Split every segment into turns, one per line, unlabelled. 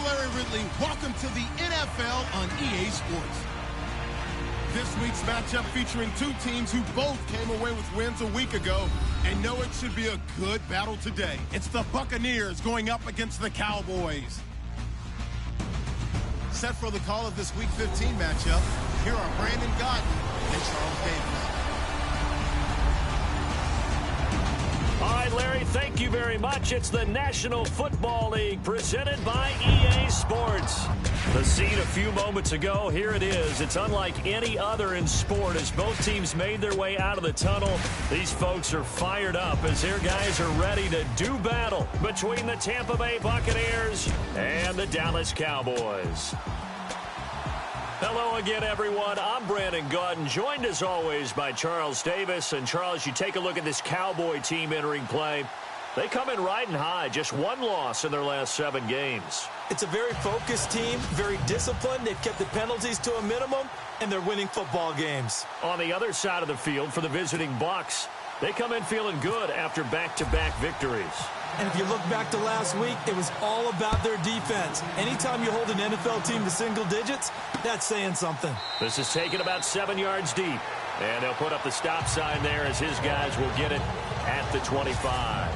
Larry Ridley. Welcome to the NFL on EA Sports. This week's matchup featuring two teams who both came away with wins a week ago and know it should be a good battle today. It's the Buccaneers going up against the Cowboys. Set for the call of this Week 15 matchup, here are Brandon Gaudin and Charles Davis.
All right, Larry, thank you very much. It's the National Football League presented by EA Sports. The scene a few moments ago, here it is. It's unlike any other in sport as both teams made their way out of the tunnel. These folks are fired up as their guys are ready to do battle between the Tampa Bay Buccaneers and the Dallas Cowboys. Hello again, everyone. I'm Brandon Gaudin, joined as always by Charles Davis. And Charles, you take a look at this Cowboy team entering play. They come in riding high, just one loss in their last 7 games.
It's a very focused team, very disciplined. They've kept the penalties to a minimum, and they're winning football games.
On the other side of the field for the visiting Bucs, they come in feeling good after back-to-back victories.
And if you look back to last week, it was all about their defense. Anytime you hold an NFL team to single digits, that's saying something.
This is taken about 7 yards deep. And they'll put up the stop sign there as his guys will get it at the 25.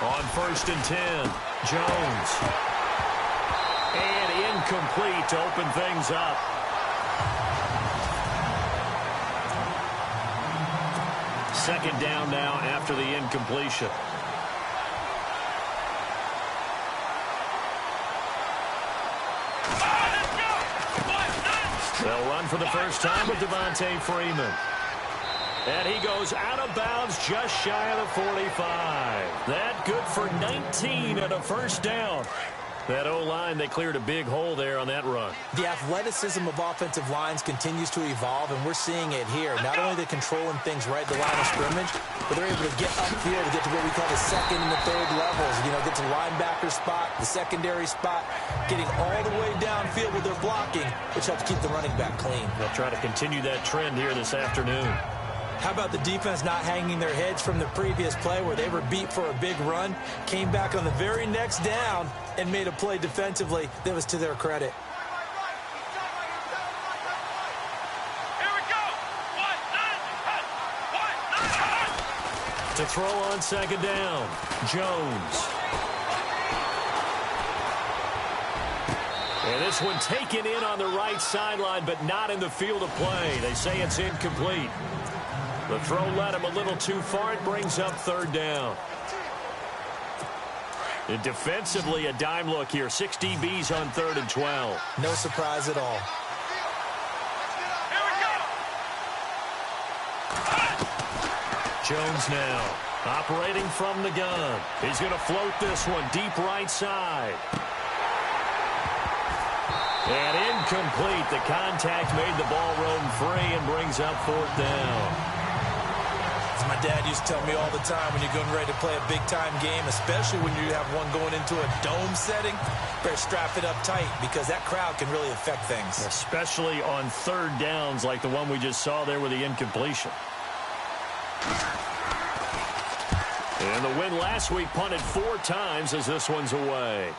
On 1st and 10, Jones. And incomplete to open things up. Second down now after the incompletion. They'll run for the first time with Devontae Freeman. And he goes out of bounds just shy of the 45. That good for 19 and a first down. That O-line, they cleared a big hole there on that run.
The athleticism of offensive lines continues to evolve, and we're seeing it here. Not only are they controlling things right at the line of scrimmage, but they're able to get upfield to get to what we call the second and the third levels. You know, get to the linebacker spot, the secondary spot, getting all the way downfield with their blocking, which helps keep the running back clean.
They'll try to continue that trend here this afternoon.
How about the defense not hanging their heads from the previous play where they were beat for a big run, came back on the very next down and made a play defensively that was to their credit.
Here we go.
To throw on second down, Jones. And this one taken in on the right sideline, but not in the field of play. They say it's incomplete. The throw led him a little too far. It brings up 3rd down. And defensively, a dime look here. 6 DBs on 3rd and 12.
No surprise at all.
Here we go.
Jones now operating from the gun. He's going to float this one deep right side. And incomplete. The contact made the ball roam free and brings up 4th down.
My dad used to tell me all the time, when you're getting ready to play a big-time game, especially when you have one going into a dome setting, better strap it up tight because that crowd can really affect things.
Especially on 3rd downs like the one we just saw there with the incompletion. And the win last week punted 4 times as this one's away.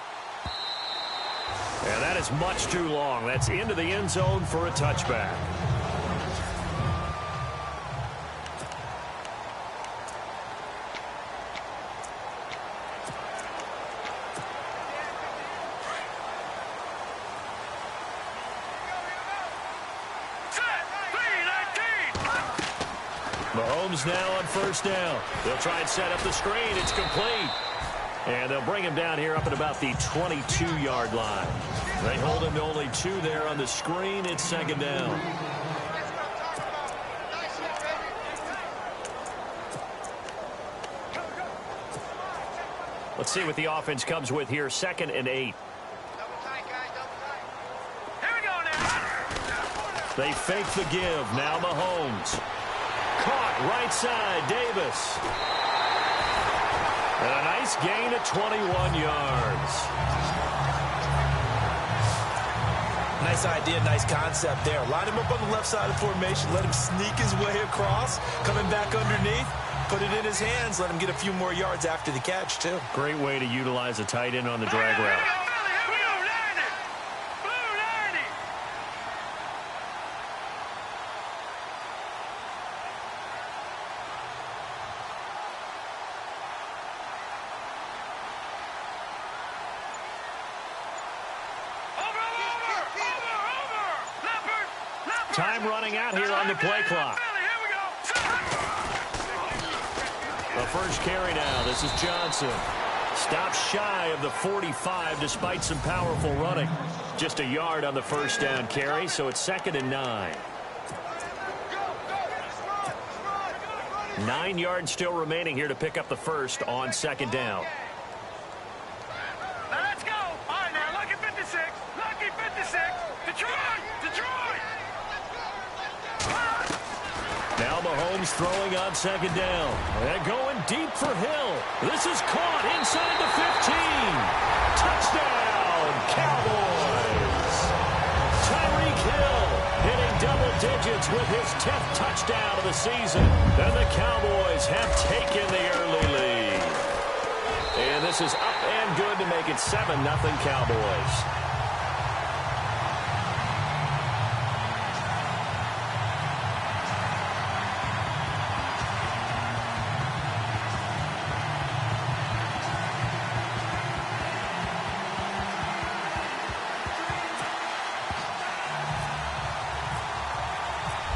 And that is much too long. That's into the end zone for a touchback. Mahomes now on 1st down. They'll try and set up the screen. It's complete. And they'll bring him down here up at about the 22-yard line. They hold him to only 2 there on the screen. It's 2nd down. Let's see what the offense comes with here. 2nd and 8. They fake the give. Now Mahomes. Caught right side. Davis. And a nice gain of 21 yards.
Nice idea, nice concept there. Line him up on the left side of the formation. Let him sneak his way across. Coming back underneath. Put it in his hands. Let him get a few more yards after the catch, too.
Great way to utilize a tight end on the drag route. Time running out here on the play clock. The first carry now. This is Johnson. Stops shy of the 45 despite some powerful running. Just a yard on the first down carry, so it's 2nd and 9. 9 yards still remaining here to pick up the first on 2nd down.
Now let's go. All right, now, lucky 56. Lucky 56. Detroit. Detroit.
Now Mahomes throwing on 2nd down. And going deep for Hill. This is caught inside the 15. Touchdown, Cowboys. Tyreek Hill hitting double digits with his 10th touchdown of the season. And the Cowboys have taken the early lead. And this is up and good to make it 7-0 Cowboys.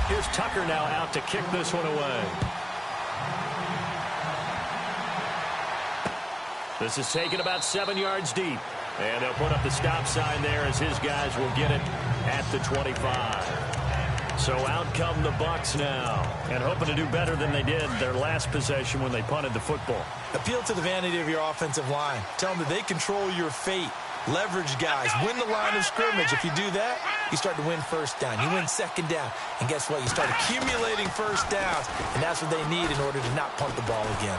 Here's Tucker now out to kick this one away. This is taken about 7 yards deep. And they'll put up the stop sign there as his guys will get it at the 25. So out come the Bucs now. And hoping to do better than they did their last possession when they punted the football.
Appeal to the vanity of your offensive line. Tell them that they control your fate. Leverage guys. Win the line of scrimmage. If you do that, you start to win first down. You win 2nd down. And guess what? You start accumulating first downs. And that's what they need in order to not punt the ball again.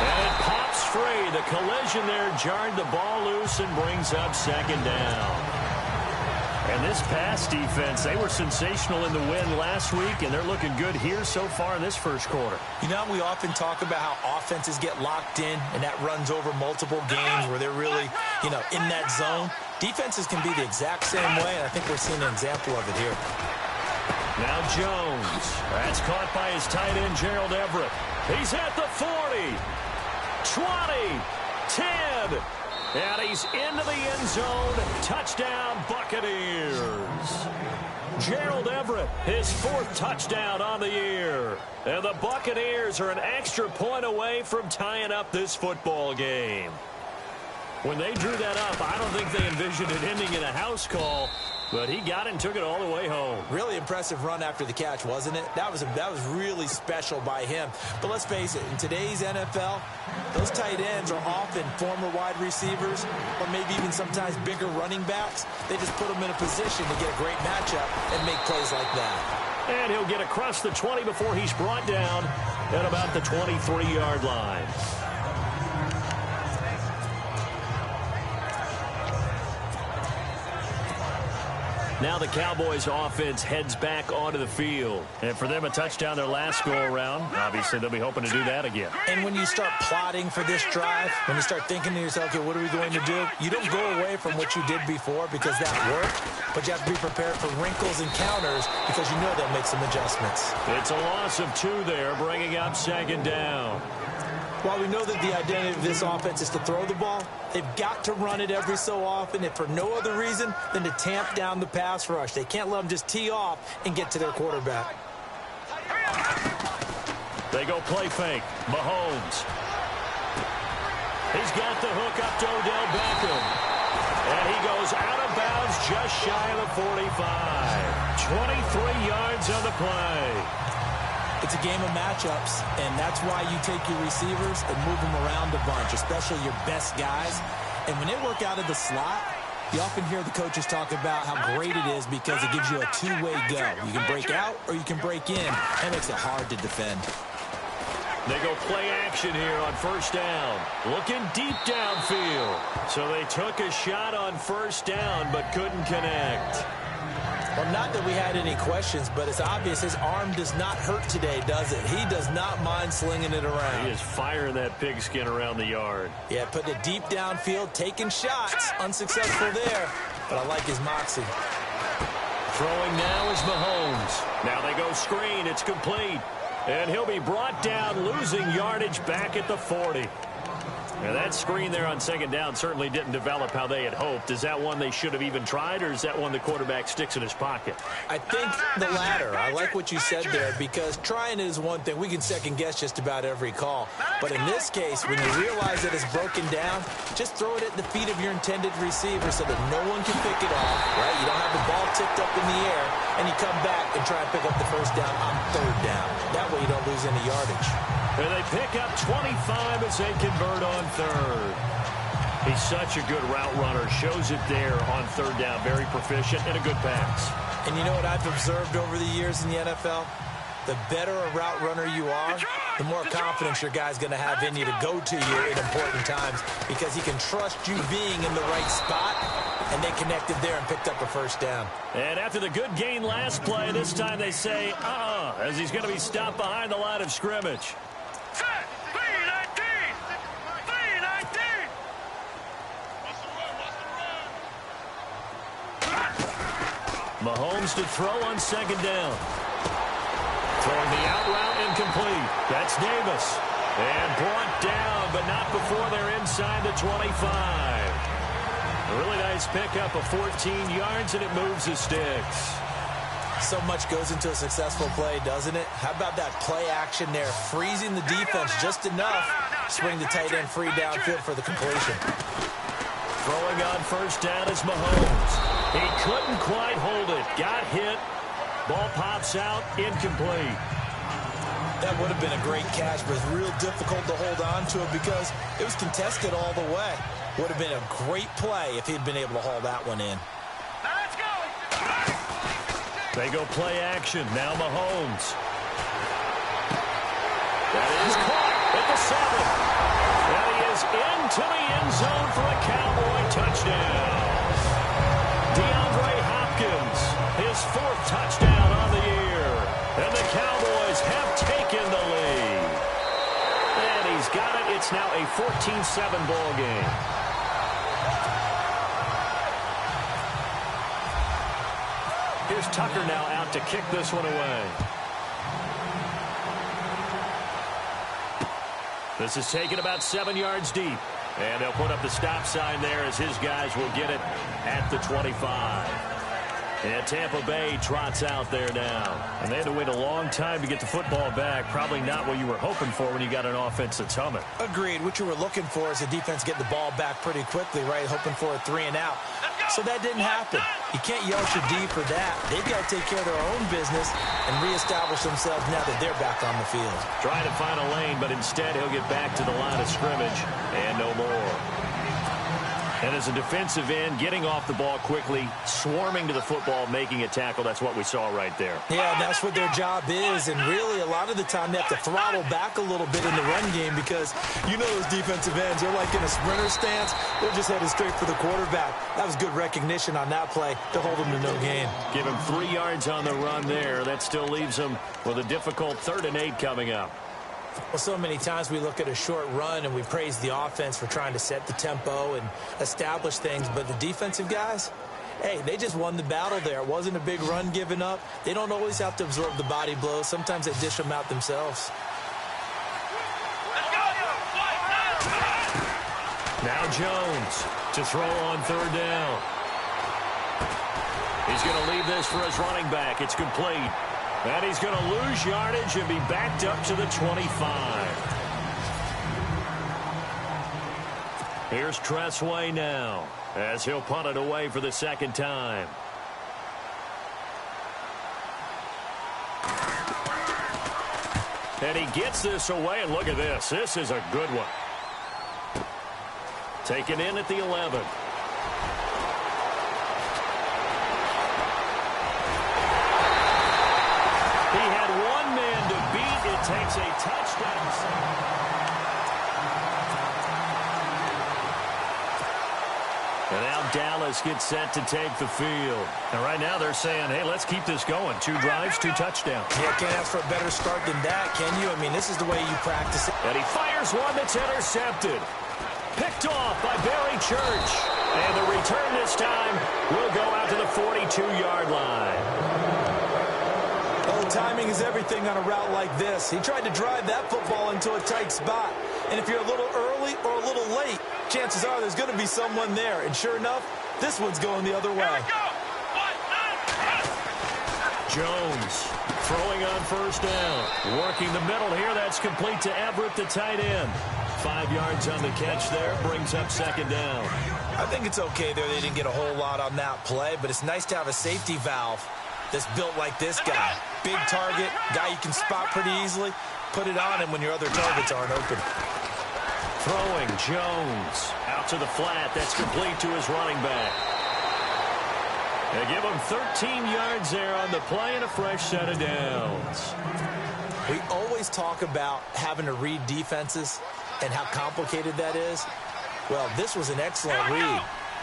And it pops free. The collision there jarred the ball loose and brings up 2nd down. And this pass defense, they were sensational in the win last week, and they're looking good here so far in this first quarter.
You know, we often talk about how offenses get locked in, and that runs over multiple games where they're really, in that zone. Defenses can be the exact same way, and I think we're seeing an example of it here.
Now Jones. That's caught by his tight end, Gerald Everett. He's at the 40, 20, 10. And he's into the end zone. Touchdown, Buccaneers. Gerald Everett, his 4th touchdown on the year. And the Buccaneers are an extra point away from tying up this football game. When they drew that up, I don't think they envisioned it ending in a house call. But he got it and took it all the way home.
Really impressive run after the catch, wasn't it? That was really special by him. But let's face it, in today's NFL, those tight ends are often former wide receivers or maybe even sometimes bigger running backs. They just put them in a position to get a great matchup and make plays like that.
And he'll get across the 20 before he's brought down at about the 23-yard line. Now the Cowboys offense heads back onto the field. And for them, a touchdown their last go-around. Obviously, they'll be hoping to do that again.
And when you start plotting for this drive, when you start thinking to yourself, okay, what are we going to do? You don't go away from what you did before because that worked. But you have to be prepared for wrinkles and counters because you know they'll make some adjustments.
It's a loss of 2 there, bringing up 2nd down.
While we know that the identity of this offense is to throw the ball, they've got to run it every so often, if for no other reason than to tamp down the pass rush. They can't let them just tee off and get to their quarterback.
They go play fake. Mahomes. He's got the hook up to Odell Beckham. And he goes out of bounds just shy of the 45. 23 yards on the play.
It's a game of matchups, and that's why you take your receivers and move them around a bunch, especially your best guys. And when they work out of the slot, you often hear the coaches talk about how great it is because it gives you a two-way go. You can break out or you can break in. That makes it hard to defend.
They go play action here on first down. Looking deep downfield. So they took a shot on first down but couldn't connect.
Well, not that we had any questions, but it's obvious his arm does not hurt today, does it? He does not mind slinging it around.
He is firing that pigskin around the yard.
Yeah, putting it deep downfield, taking shots. Unsuccessful there, but I like his moxie.
Throwing now is Mahomes. Now they go screen. It's complete. And he'll be brought down, losing yardage back at the 40. Now that screen there on second down certainly didn't develop how they had hoped. Is that one they should have even tried, or is that one the quarterback sticks in his pocket?
I think the latter. I like what you said there, because trying it is one thing. We can second guess just about every call. But in this case, when you realize that it's broken down, just throw it at the feet of your intended receiver so that no one can pick it off, right? You don't have the ball tipped up in the air, and you come back and try and pick up the first down on third down. That way you don't lose any yardage.
And they pick up 25 as they convert on third. He's such a good route runner. Shows it there on third down. Very proficient and a good pass.
And you know what I've observed over the years in the NFL? The better a route runner you are, the more confidence your guy's going to have in you to go to you in important times, because he can trust you being in the right spot, and they connected there and picked up a first down.
And after the good gain last play, this time they say, as he's going to be stopped behind the line of scrimmage. Mahomes to throw on second down. Throwing the out route incomplete. That's Davis. And brought down, but not before they're inside the 25. A really nice pickup of 14 yards, and it moves the sticks.
So much goes into a successful play, doesn't it? How about that play action there? Freezing the defense just enough. Swing the tight end free downfield for the completion.
Throwing on first down is Mahomes. He couldn't quite hold it. Got hit. Ball pops out. Incomplete.
That would have been a great catch, but it's real difficult to hold on to it because it was contested all the way. Would have been a great play if he'd been able to haul that one in.
Let's go.
They go play action. Now Mahomes. That is caught at the 7. And he is into the end zone for a Cowboy touchdown. DeAndre Hopkins, his 4th touchdown on the year. And the Cowboys have taken the lead. And he's got it. It's now a 14-7 ball game. Here's Tucker now out to kick this one away. This is taken about 7 yards deep. And they'll put up the stop sign there as his guys will get it at the 25. And Tampa Bay trots out there now. And they had to wait a long time to get the football back. Probably not what you were hoping for when you got an offense that's humming.
Agreed. What you were looking for is the defense get the ball back pretty quickly, right? Hoping for a 3 and out. So that didn't happen. You can't yell Shadee for that. They've got to take care of their own business and reestablish themselves now that they're back on the field.
Trying to find a lane, but instead he'll get back to the line of scrimmage and no more. And as a defensive end, getting off the ball quickly, swarming to the football, making a tackle, that's what we saw right there.
Yeah, that's what their job is. And really, a lot of the time, they have to throttle back a little bit in the run game because you know those defensive ends, they're like in a sprinter stance. They're just headed straight for the quarterback. That was good recognition on that play to hold them to no gain.
Give him 3 yards on the run there. That still leaves him with a difficult 3rd and 8 coming up.
Well, so many times we look at a short run and we praise the offense for trying to set the tempo and establish things, but the defensive guys, hey, they just won the battle there. It wasn't a big run given up. They don't always have to absorb the body blows. Sometimes they dish them out themselves.
Now Jones to throw on 3rd down. He's going to leave this for his running back. It's complete. And he's going to lose yardage and be backed up to the 25. Here's Tressway now as he'll punt it away for the 2nd time. And he gets this away, and look at this. This is a good one. Taken in at the 11. He had one man to beat it takes a touchdown. And now Dallas gets set to take the field. And right now they're saying, hey, let's keep this going. 2 drives, 2 touchdowns.
Yeah, can't ask for a better start than that, can you? I mean, this is the way you practice it.
And he fires one that's intercepted. Picked off by Barry Church. And the return this time will go out to the 42-yard line.
Oh, timing is everything on a route like this. He tried to drive that football into a tight spot. And if you're a little early or a little late, chances are there's going to be someone there. And sure enough, this one's going the other way.
Jones throwing on first down. Working the middle here. That's complete to Everett, the tight end. 5 yards on the catch there. Brings up second down.
I think it's okay there. They didn't get a whole lot on that play, but it's nice to have a safety valve that's built like this guy. Big target, guy you can spot pretty easily. Put it on him when your other targets aren't open.
Throwing Jones out to the flat. That's complete to his running back. They give him 13 yards there on the play and a fresh set of downs.
We always talk about having to read defenses and how complicated that is. Well, this was an excellent read.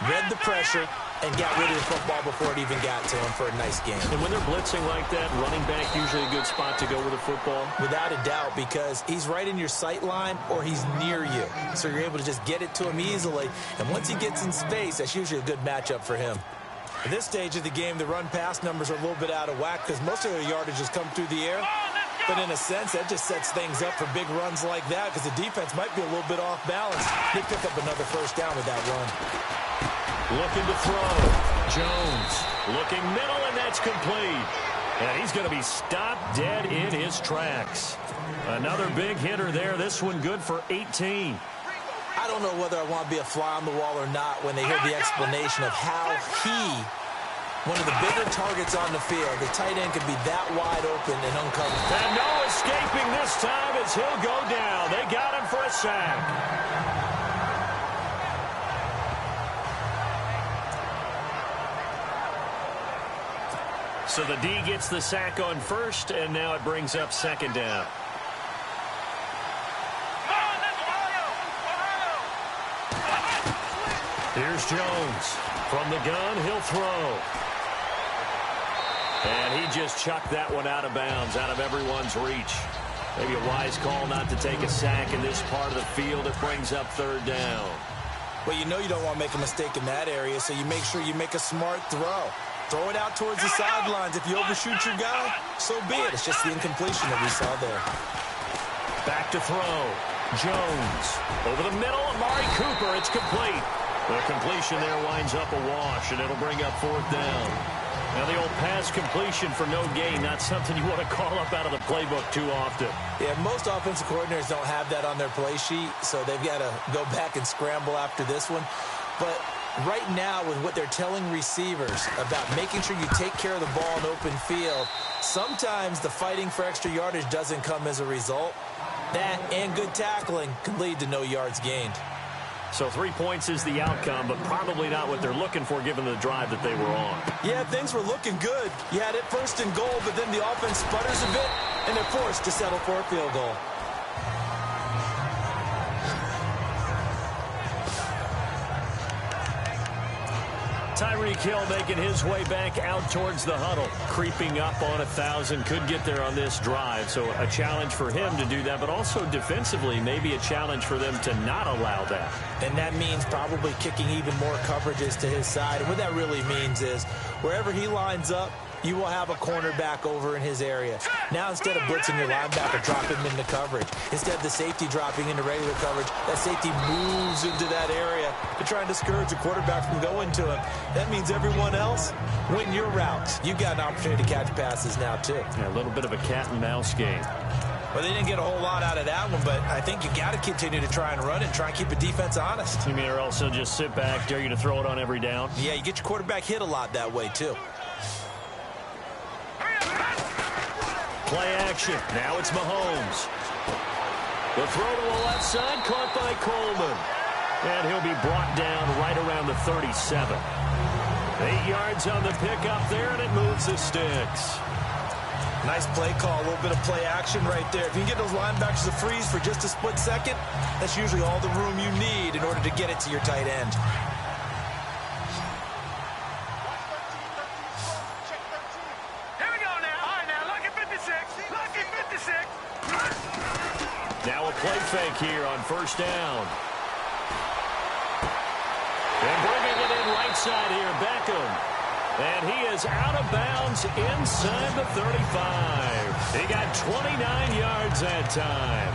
Read the pressure and got rid of the football before it even got to him for a nice game.
And when they're blitzing like that, running back usually a good spot to go with the football?
Without a doubt, because he's right in your sight line or he's near you. So you're able to just get it to him easily. And once he gets in space, that's usually a good matchup for him. At this stage of the game, the run-pass numbers are a little bit out of whack because most of their yardage has come through the air. But in a sense, that just sets things up for big runs like that because the defense might be a little bit off balance. They pick up another first down with that run.
Looking to throw. Jones looking middle, and that's complete. And he's going to be stopped dead in his tracks. Another big hitter there. This one good for 18.
I don't know whether I want to be a fly on the wall or not when they hear the explanation of how one of the bigger targets on the field, the tight end could be that wide open and uncovered.
And no escaping this time as he'll go down. They got him for a sack. So the D gets the sack on first, and now it brings up second down. Here's Jones. From the gun, he'll throw. And he just chucked that one out of bounds, out of everyone's reach. Maybe a wise call not to take a sack in this part of the field. It brings up third down.
Well, you know you don't want to make a mistake in that area, so you make sure you make a smart throw. Throw it out towards the sidelines. If you overshoot your guy, so be it. It's just the incompletion that we saw there.
Back to throw. Jones. Over the middle, Amari Cooper. It's complete. The completion there winds up a wash, and it'll bring up fourth down. Now the old pass completion for no gain, not something you want to call up out of the playbook too often.
Yeah, most offensive coordinators don't have that on their play sheet, so they've got to go back and scramble after this one. But right now, with what they're telling receivers about making sure you take care of the ball in open field, sometimes the fighting for extra yardage doesn't come as a result. That and good tackling can lead to no yards gained.
So 3 points is the outcome, but probably not what they're looking for given the drive that they were on.
Yeah, things were looking good. You had it first and goal, but then the offense sputters a bit, and they're forced to settle for a field goal.
Tyreek Hill making his way back out towards the huddle. Creeping up on 1,000. Could get there on this drive. So a challenge for him to do that, but also defensively maybe a challenge for them to not allow that.
And that means probably kicking even more coverages to his side. And what that really means is wherever he lines up, you will have a cornerback over in his area. Now, instead of blitzing your linebacker, drop him into coverage. Instead of the safety dropping into regular coverage, that safety moves into that area to try and discourage the quarterback from going to him. That means everyone else, win your routes. You've got an opportunity to catch passes now, too.
Yeah, a little bit of a cat and mouse game.
Well, they didn't get a whole lot out of that one, but I think you got to continue to try and run it and try and keep the defense honest.
You mean or also just sit back, dare you to throw it on every down?
Yeah, you get your quarterback hit a lot that way, too.
Play action. Now it's Mahomes. The throw to the left side, caught by Coleman. And he'll be brought down right around the 37. 8 yards on the pickup there, and it moves the sticks.
Nice play call, a little bit of play action right there. If you can get those linebackers to freeze for just a split second, that's usually all the room you need in order to get it to your tight end.
Here we go now. All right, now, lucky 56. Lucky 56.
Now a play fake here on first down. And bringing it in right side here, Beckham. And he is out of bounds inside the 35. He got 29 yards that time.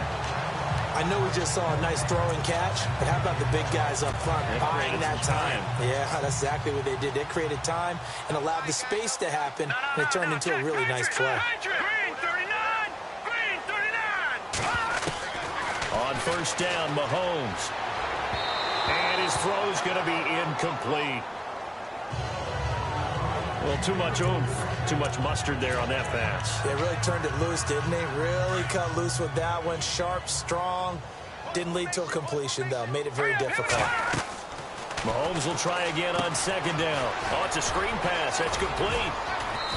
I know we just saw a nice throwing catch, but how about the big guys up front buying that time? Yeah, that's exactly what they did. They created time and allowed the space to happen, and it turned into a really nice play.
Green 39. Green 39.
On first down, Mahomes. And his throw's going to be incomplete. Well, too much oomph, too much mustard there on that pass.
They really turned it loose, didn't they? Really cut loose with that one. Sharp, strong. Didn't lead to a completion, though. Made it very difficult.
Mahomes will try again on second down. Oh, it's a screen pass. That's complete.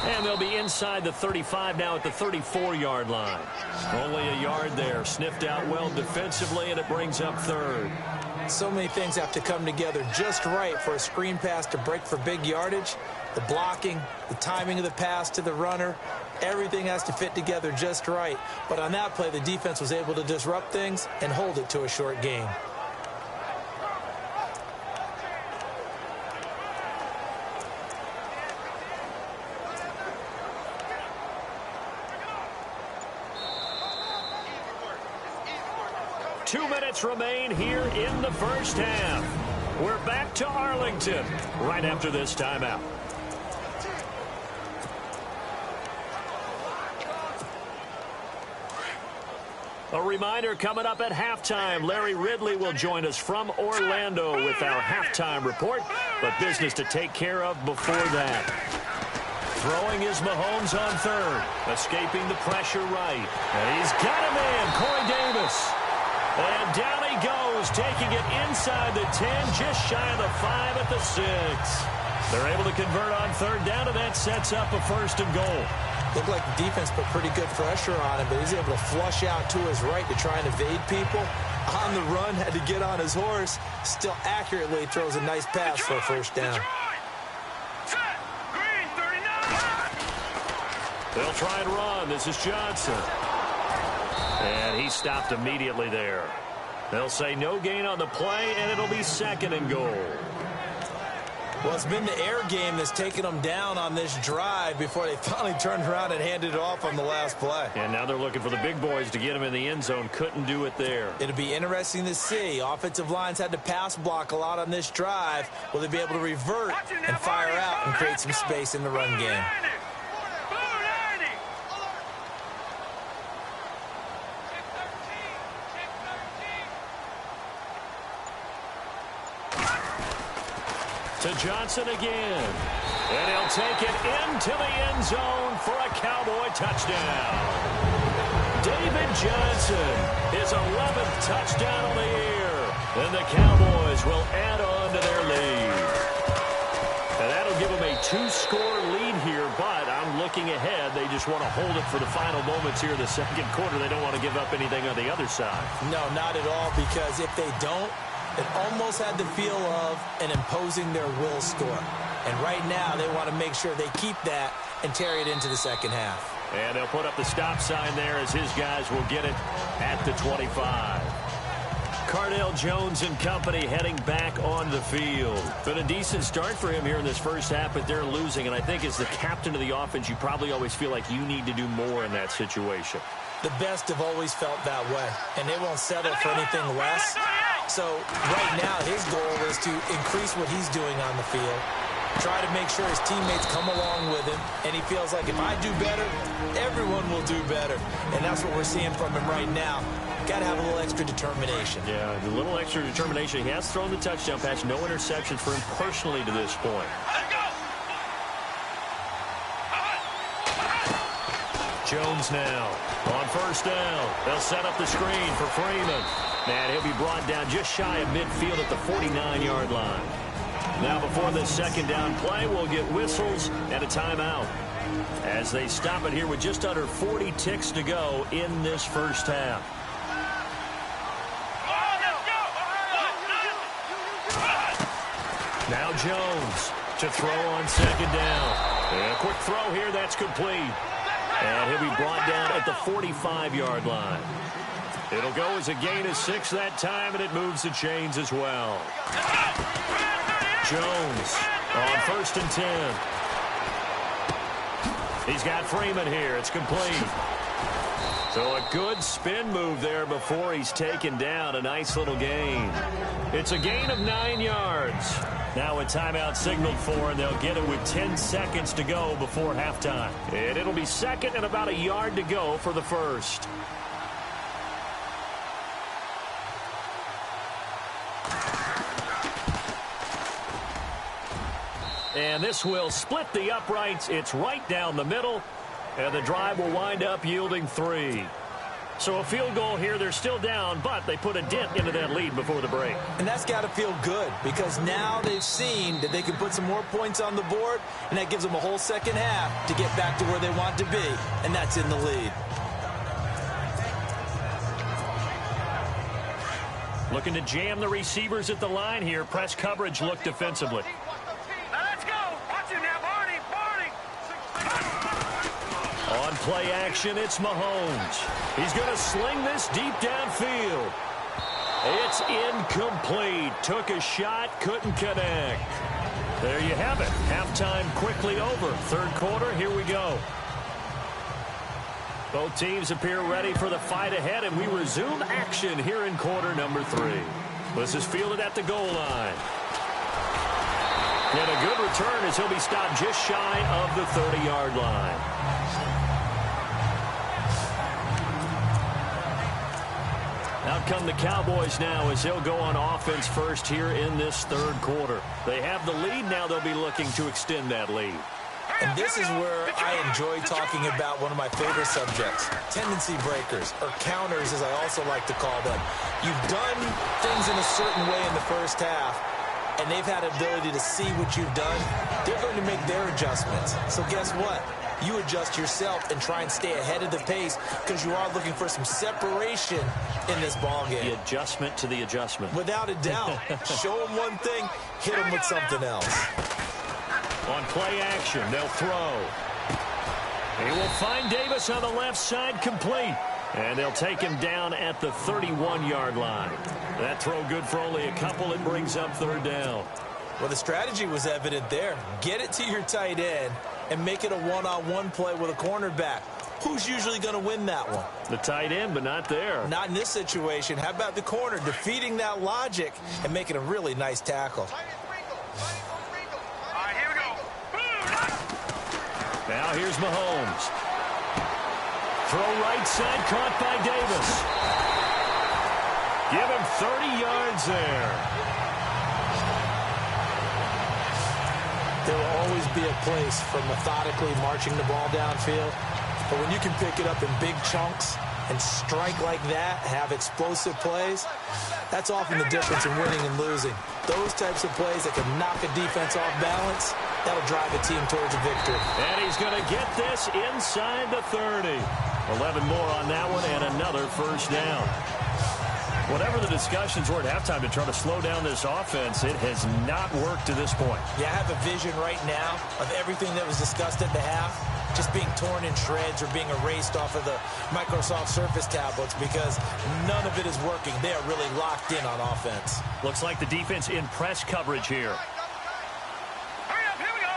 And they'll be inside the 35 now at the 34-yard line. Only a yard there. Sniffed out well defensively, and it brings up third.
So many things have to come together just right for a screen pass to break for big yardage. The blocking, the timing of the pass to the runner, everything has to fit together just right. But on that play, the defense was able to disrupt things and hold it to a short gain.
Two minutes remain here in the first half. We're back to Arlington right after this timeout. A reminder coming up at halftime. Larry Ridley will join us from Orlando with our halftime report, but business to take care of before that. Throwing is Mahomes on third, escaping the pressure right. And he's got a man, Corey Davis. And down he goes, taking it inside the 10, just shy of the 5 at the 6. They're able to convert on third down, and that sets up a first and goal.
Looked like the defense put pretty good pressure on him, but he's able to flush out to his right to try and evade people. On the run, had to get on his horse. Still accurately throws a nice pass for a first down.
They'll try and run. This is Johnson. And he stopped immediately there. They'll say no gain on the play, and it'll be second and goal.
Well, it's been the air game that's taken them down on this drive before they finally turned around and handed it off on the last play.
And now they're looking for the big boys to get them in the end zone. Couldn't do it there.
It'll be interesting to see. Offensive lines had to pass block a lot on this drive. Will they be able to revert and fire out and create some space in the run game?
To Johnson again. And he'll take it into the end zone for a Cowboy touchdown. David Johnson, his 11th touchdown of the year. And the Cowboys will add on to their lead. And that'll give them a 2-score lead here, but I'm looking ahead. They just want to hold it for the final moments here in the second quarter. They don't want to give up anything on the other side.
No, not at all, because if they don't, it almost had the feel of an imposing their will score. And right now, they want to make sure they keep that and carry it into the second half.
And they'll put up the stop sign there as his guys will get it at the 25. Cardale Jones and company heading back on the field. Been a decent start for him here in this first half, but they're losing. And I think as the captain of the offense, you probably always feel like you need to do more in that situation.
The best have always felt that way, and they won't settle for anything less. So right now, his goal is to increase what he's doing on the field, try to make sure his teammates come along with him, and he feels like if I do better, everyone will do better. And that's what we're seeing from him right now. Got to have a little extra determination.
Yeah, a little extra determination. He has thrown the touchdown pass, no interceptions for him personally to this point. Jones now on first down. They'll set up the screen for Freeman. And he'll be brought down just shy of midfield at the 49-yard line. Now before this second down play, we'll get whistles and a timeout. As they stop it here with just under 40 ticks to go in this first half. Now Jones to throw on second down. And a quick throw here, that's complete. And he'll be brought down at the 45-yard line. It'll go as a gain of 6 that time, and it moves the chains as well. Jones on 1st and 10. He's got Freeman here. It's complete. So a good spin move there before he's taken down. A nice little gain. It's a gain of 9 yards. Now a timeout signaled for, and they'll get it with 10 seconds to go before halftime. And it'll be second and about a yard to go for the first. And this will split the uprights. It's right down the middle. And the drive will wind up yielding 3. So a field goal here. They're still down, but they put a dent into that lead before the break.
And that's got to feel good because now they've seen that they can put some more points on the board, and that gives them a whole second half to get back to where they want to be, and that's in the lead.
Looking to jam the receivers at the line here. Press coverage look defensively.
Let's go. Watch it now, Barney.
On play action, it's Mahomes. He's going to sling this deep downfield. It's incomplete. Took a shot, couldn't connect. There you have it. Halftime quickly over. Third quarter, here we go. Both teams appear ready for the fight ahead, and we resume action here in quarter number 3. This is fielded at the goal line. And a good return as he'll be stopped just shy of the 30-yard line. Out come the Cowboys now as they'll go on offense first here in this third quarter. They have the lead. Now they'll be looking to extend that lead.
And this is where I enjoy talking about one of my favorite subjects, tendency breakers, or counters as I also like to call them. You've done things in a certain way in the first half, and they've had ability to see what you've done. They're going to make their adjustments. So guess what? You adjust yourself and try and stay ahead of the pace because you are looking for some separation in this ball game.
The adjustment to the adjustment.
Without a doubt. Show them one thing, hit them with something else.
On play action, they'll throw. He will find Davis on the left side, complete. And they'll take him down at the 31-yard line. That throw good for only a couple. It brings up third down.
Well, the strategy was evident there. Get it to your tight end and make it a one-on-one play with a cornerback. Who's usually going to win that one?
The tight end, but not there.
Not in this situation. How about the corner defeating that logic and making a really nice tackle?
All right, here we go.
Now here's Mahomes. Throw right side, caught by Davis. Give him 30 yards there.
There will always be a place for methodically marching the ball downfield. But when you can pick it up in big chunks and strike like that, have explosive plays, that's often the difference in winning and losing. Those types of plays that can knock a defense off balance, that'll drive a team towards a victory.
And he's going to get this inside the 30. 11 more on that one and another first down. Whatever the discussions were at halftime to try to slow down this offense, it has not worked to this point.
Yeah, I have a vision right now of everything that was discussed at the half just being torn in shreds or being erased off of the Microsoft Surface tablets because none of it is working. They are really locked in on offense.
Looks like the defense in press coverage here.
Hurry up, here we go.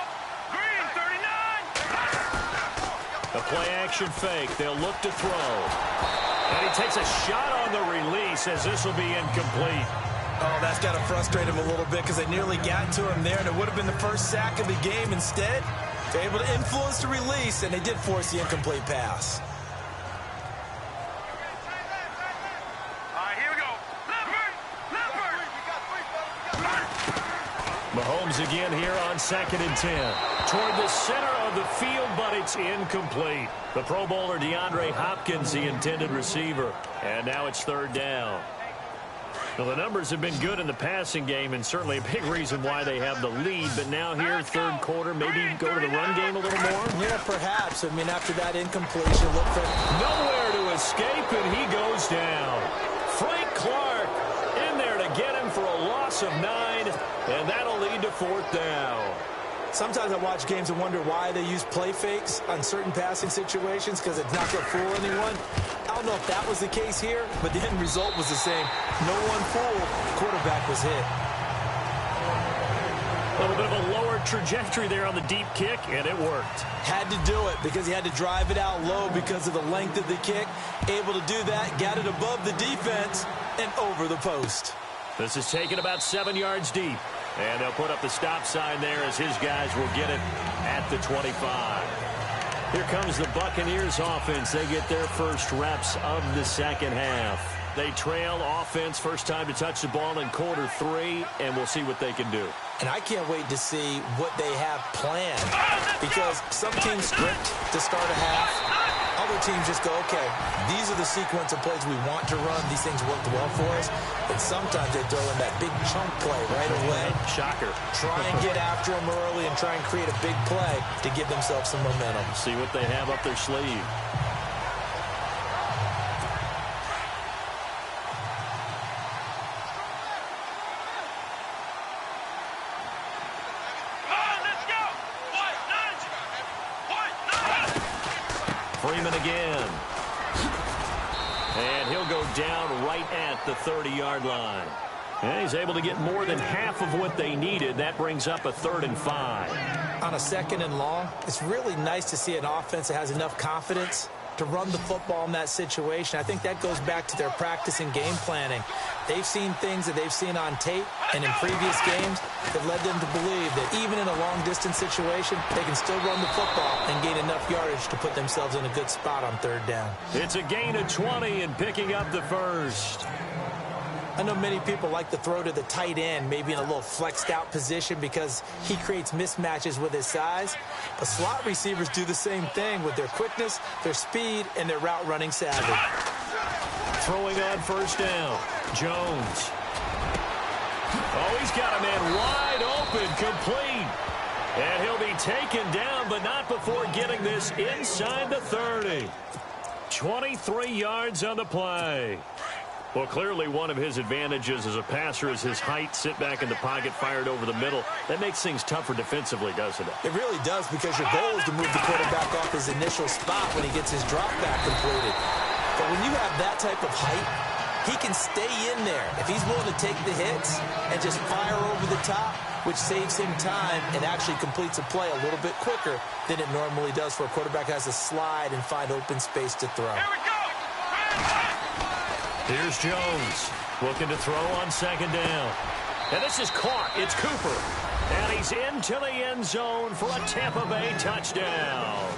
Green, 39.
The play action fake. They'll look to throw. And he takes a shot on the release as this will be incomplete.
Oh, that's got to frustrate him a little bit because they nearly got to him there, and it would have been the first sack of the game. Instead, they're able to influence the release, and they did force the incomplete pass.
All right, here we go.
Mahomes again here on 2nd and 10. Toward the center of the field, but it's incomplete. The Pro Bowler DeAndre Hopkins, the intended receiver. And now it's third down. Well, the numbers have been good in the passing game, and certainly a big reason why they have the lead. But now here, third quarter, maybe go to the run game a little more?
Yeah, perhaps. I mean, after that incompletion, look for...
Nowhere to escape, and he goes down. Frank Clark in there to get him for a loss of 9, and that'll lead to fourth down.
Sometimes I watch games and wonder why they use play fakes on certain passing situations, because it's not going to fool anyone. I don't know if that was the case here, but the end result was the same. No one fooled. Quarterback was hit.
A little bit of a lower trajectory there on the deep kick, and it worked.
Had to do it because he had to drive it out low because of the length of the kick. Able to do that, got it above the defense and over the post.
This is taken about 7 yards deep. And they'll put up the stop sign there as his guys will get it at the 25. Here comes the Buccaneers offense. They get their first reps of the second half. They trail offense, first time to touch the ball in quarter 3, and we'll see what they can do.
And I can't wait to see what they have planned, because some teams script to start a half. Other teams just go, okay, these are the sequence of plays we want to run. These things worked well for us. But sometimes they throw in that big chunk play right away.
Shocker.
Try and get after them early and try and create a big play to give themselves some momentum.
See what they have up their sleeve. Freeman again. And he'll go down right at the 30-yard line. And he's able to get more than half of what they needed. That brings up a 3rd and 5.
On a 2nd and long, it's really nice to see an offense that has enough confidence to run the football in that situation. I think that goes back to their practice and game planning. They've seen things that they've seen on tape and in previous games that led them to believe that even in a long-distance situation, they can still run the football and gain enough yardage to put themselves in a good spot on 3rd down.
It's a gain of 20 and picking up the first.
I know many people like to throw to the tight end, maybe in a little flexed out position because he creates mismatches with his size. But slot receivers do the same thing with their quickness, their speed, and their route running savvy.
Throwing on first down, Jones. Oh, he's got a man wide open, complete. And he'll be taken down, but not before getting this inside the 30. 23 yards on the play. Well, clearly one of his advantages as a passer is his height. Sit back in the pocket, fired over the middle. That makes things tougher defensively, doesn't it?
It really does, because your goal is to move the quarterback off his initial spot when he gets his drop back completed. But when you have that type of height, he can stay in there. If he's willing to take the hits and just fire over the top, which saves him time and actually completes a play a little bit quicker than it normally does for a quarterback who has to slide and find open space to throw.
Here we go.
Here's Jones looking to throw on 2nd down. And this is caught. It's Cooper. And he's into the end zone for a Tampa Bay touchdown.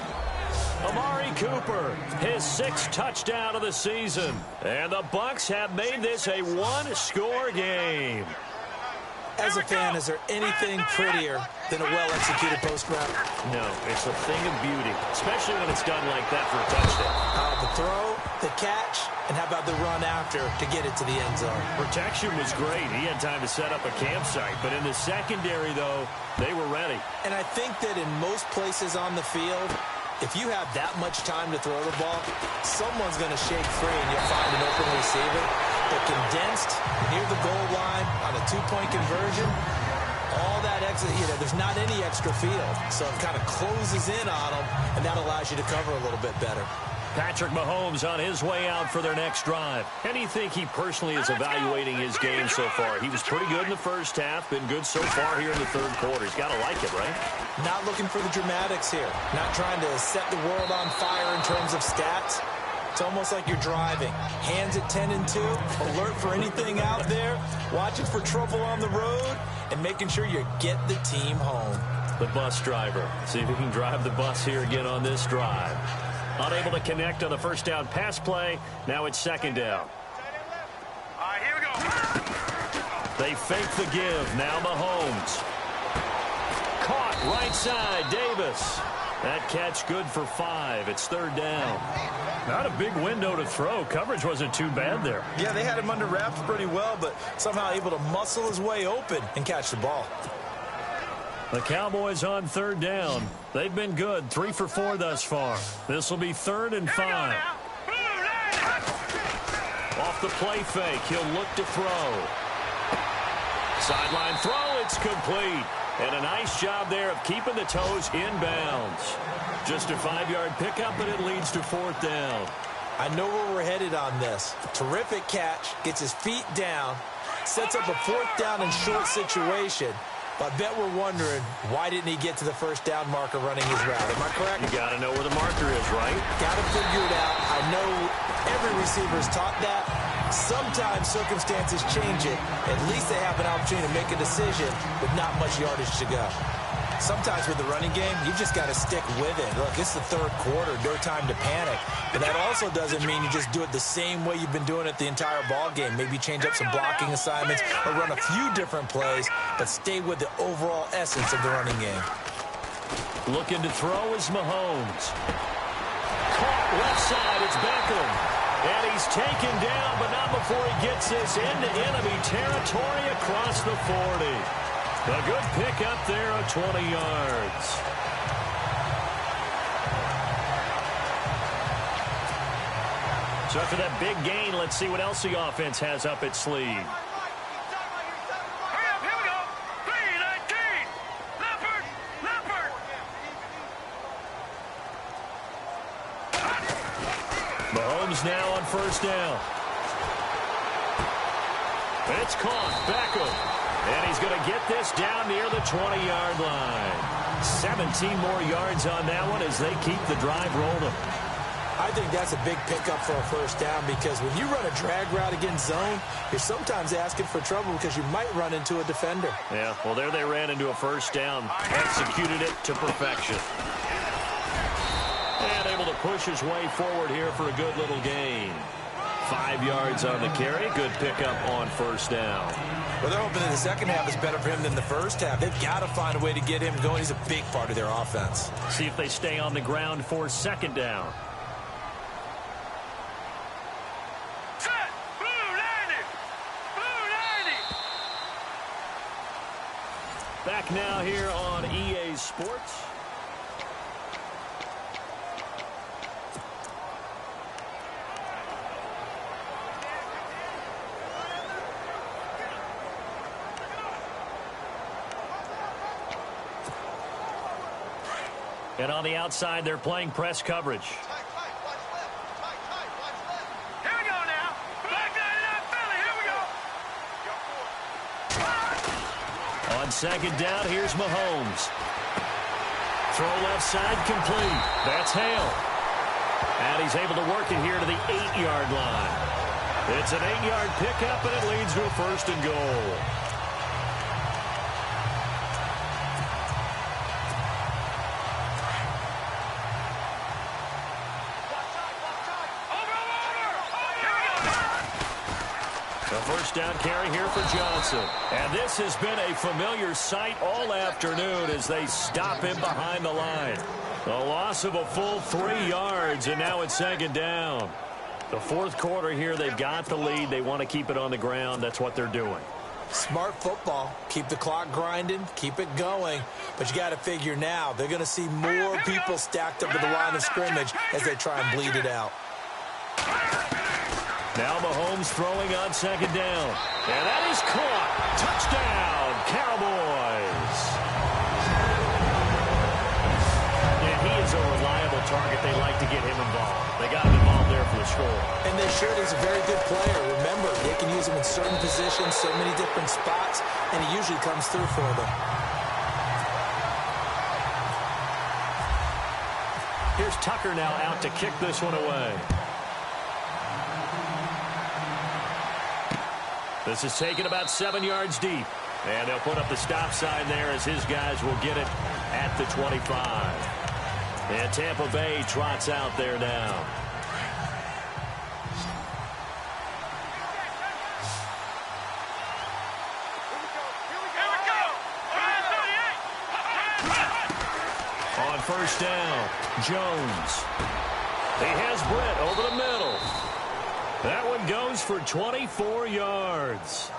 Amari Cooper, his 6th touchdown of the season. And the Bucs have made this a one-score game.
As a fan, is there anything prettier than a well-executed post route?
No, it's a thing of beauty, especially when it's done like that for a touchdown.
The throw, the catch, and how about the run after to get it to the end zone?
Protection was great. He had time to set up a campsite, but in the secondary, though, they were ready.
And I think that in most places on the field, if you have that much time to throw the ball, someone's going to shake free and you'll find an open receiver. But condensed near the goal line on a 2-point conversion, all that extra, there's not any extra field. So it kind of closes in on them, and that allows you to cover a little bit better.
Patrick Mahomes on his way out for their next drive. How do you think he personally is evaluating his game so far? He was pretty good in the first half, been good so far here in the 3rd quarter. He's got to like it, right?
Not looking for the dramatics here. Not trying to set the world on fire in terms of stats. It's almost like you're driving. Hands at 10 and 2, alert for anything out there, watching for trouble on the road, and making sure you get the team home.
The bus driver. See if he can drive the bus here again on this drive. Unable to connect on the first down pass play. Now it's 2nd down.
All right, here we go.
They fake the give. Now Mahomes. Caught right side. Davis. That catch good for 5. It's 3rd down. Not a big window to throw. Coverage wasn't too bad there.
Yeah, they had him under wraps pretty well, but somehow able to muscle his way open and catch the ball.
The Cowboys on 3rd down. They've been good, 3 for 4 thus far. This will be 3rd and 5. Off the play fake, he'll look to throw. Sideline throw, it's complete. And a nice job there of keeping the toes inbounds. Just a 5-yard pickup, and it leads to 4th down.
I know where we're headed on this. Terrific catch, gets his feet down, sets up a 4th down and short situation. But I bet we're wondering, why didn't he get to the 1st down marker running his route? Am I correct?
You got to know where the marker is, right?
Got to figure it out. I know every receiver is taught that. Sometimes circumstances change it. At least they have an opportunity to make a decision with not much yardage to go. Sometimes with the running game, you just got to stick with it. Look, it's the 3rd quarter, no time to panic. But that also doesn't mean you just do it the same way you've been doing it the entire ball game. Maybe change up some blocking assignments or run a few different plays, but stay with the overall essence of the running game.
Looking to throw is Mahomes. Caught left side, it's Beckham. And he's taken down, but not before he gets this into enemy territory across the 40. A good pickup there of 20 yards. So after that big gain, let's see what else the offense has up its sleeve.
Hurry up, here we go. 3-19. Leopard.
Mahomes now on 1st down. It's caught. Beckham. And he's going to get this down near the 20-yard line. 17 more yards on that one as they keep the drive rolling.
I think that's a big pickup for a 1st down because when you run a drag route against zone, you're sometimes asking for trouble because you might run into a defender.
Yeah, well, there they ran into a 1st down. Executed it to perfection. And able to push his way forward here for a good little gain. 5 yards on the carry. Good pickup on 1st down.
Well, they're hoping that the second half is better for him than the first half. They've got to find a way to get him going. He's a big part of their offense.
See if they stay on the ground for 2nd down.
Set. Blue 90.
Back now here on EA Sports. And on the outside, they're playing press coverage.
Here we go now. Black 99 Philly. Here we go.
On 2nd down, here's Mahomes. Throw left side, complete. That's Hale. And he's able to work it here to the 8-yard line. It's an 8-yard pickup, and it leads to a 1st and goal. First down carry here for Johnson. And this has been a familiar sight all afternoon as they stop him behind the line. A loss of a full 3 yards, and now it's 2nd down. The 4th quarter here, they've got the lead. They want to keep it on the ground. That's what they're doing.
Smart football. Keep the clock grinding. Keep it going. But you got to figure now, they're going to see more people stacked up at the line of scrimmage as they try and bleed it out.
Now Mahomes throwing on 2nd down. And that is caught. Touchdown, Cowboys. And he is a reliable target. They like to get him involved. They got him involved there for the score.
And they should. He's a very good player. Remember, they can use him in certain positions, so many different spots, and he usually comes through for them.
Here's Tucker now out to kick this one away. This is taken about 7 yards deep. And they'll put up the stop sign there as his guys will get it at the 25. And Tampa Bay trots out there now. On first down, Jones. He has Britt over the middle. That one goes for 24 yards.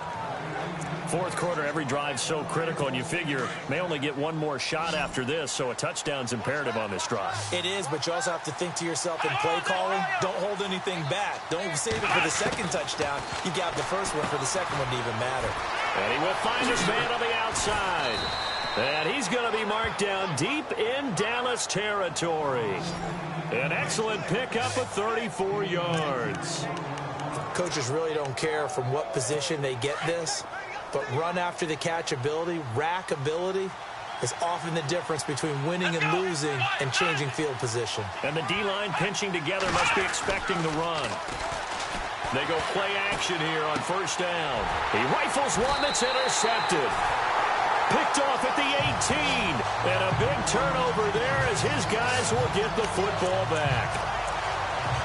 Fourth quarter, every drive's so critical, and you figure may only get one more shot after this, so a touchdown's imperative on this drive.
It is, but you also have to think to yourself in play calling, don't hold anything back. Don't save it for the second touchdown. You got the first one for the second one to even matter.
And he will find his man on the outside. And he's going to be marked down deep in Dallas territory. An excellent pickup of 34 yards.
Coaches really don't care from what position they get this, but run after the catch ability, rack ability, is often the difference between winning and losing and changing field position.
And the D-line pinching together must be expecting the run. They go play action here on first down. He rifles one that's intercepted. Picked off at the 18. And a big turnover there as his guys will get the football back.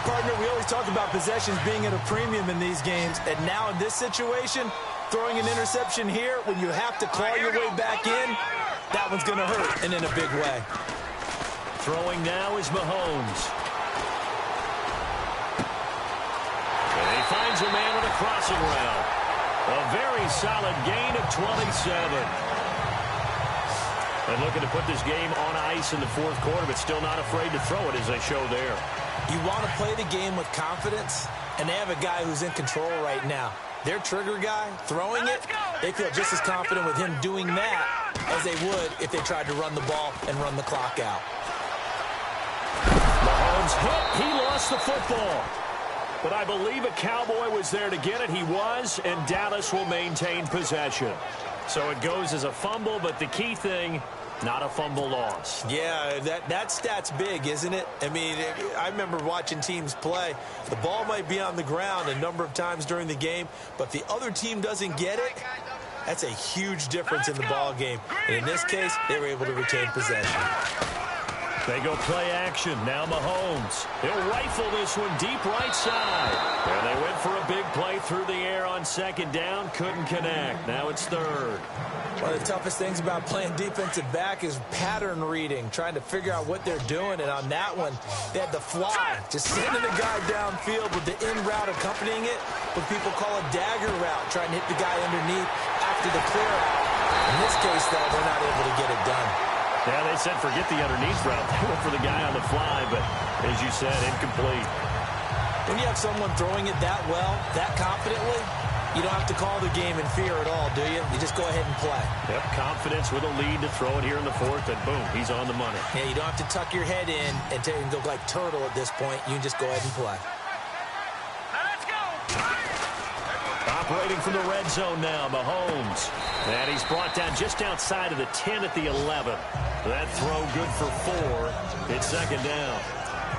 Partner, we always talk about possessions being at a premium in these games. And now in this situation, throwing an interception here when you have to claw your way back in, that one's going to hurt, and in a big way.
Throwing now is Mahomes. And he finds a man on a crossing route. A very solid gain of 27. And looking to put this game on ice in the fourth quarter, but still not afraid to throw it as they show there.
You want to play the game with confidence, and they have a guy who's in control right now. Their trigger guy, throwing it, they feel just as confident with him doing that as they would if they tried to run the ball and run the clock out.
Mahomes hit. He lost the football. But I believe a Cowboy was there to get it. He was, and Dallas will maintain possession. So it goes as a fumble, but the key thing, not a fumble loss.
Yeah, that stat's big, isn't it? I mean, I remember watching teams play. The ball might be on the ground a number of times during the game, but if the other team doesn't get it, that's a huge difference in the ball game. And in this case, they were able to retain possession.
They go play action. Now Mahomes. He'll rifle this one deep right side. And they went for a big play through the air on second down. Couldn't connect. Now it's third.
One of the toughest things about playing defensive back is pattern reading, trying to figure out what they're doing. And on that one, they had the fly, just sending a guy downfield with the in route accompanying it, what people call a dagger route, trying to hit the guy underneath after the clear out. In this case, though, they're not able to get it done.
Yeah, they said forget the underneath route. They went for the guy on the fly, but as you said, incomplete.
When you have someone throwing it that well, that confidently, you don't have to call the game in fear at all, do you? You just go ahead and play.
Yep, confidence with a lead to throw it here in the fourth, and boom, he's on the money.
Yeah, you don't have to tuck your head in and go like turtle at this point. You can just go ahead and play.
Let's go.
Operating from the red zone now, Mahomes. And he's brought down just outside of the 10 at the 11. That throw good for 4. It's second down.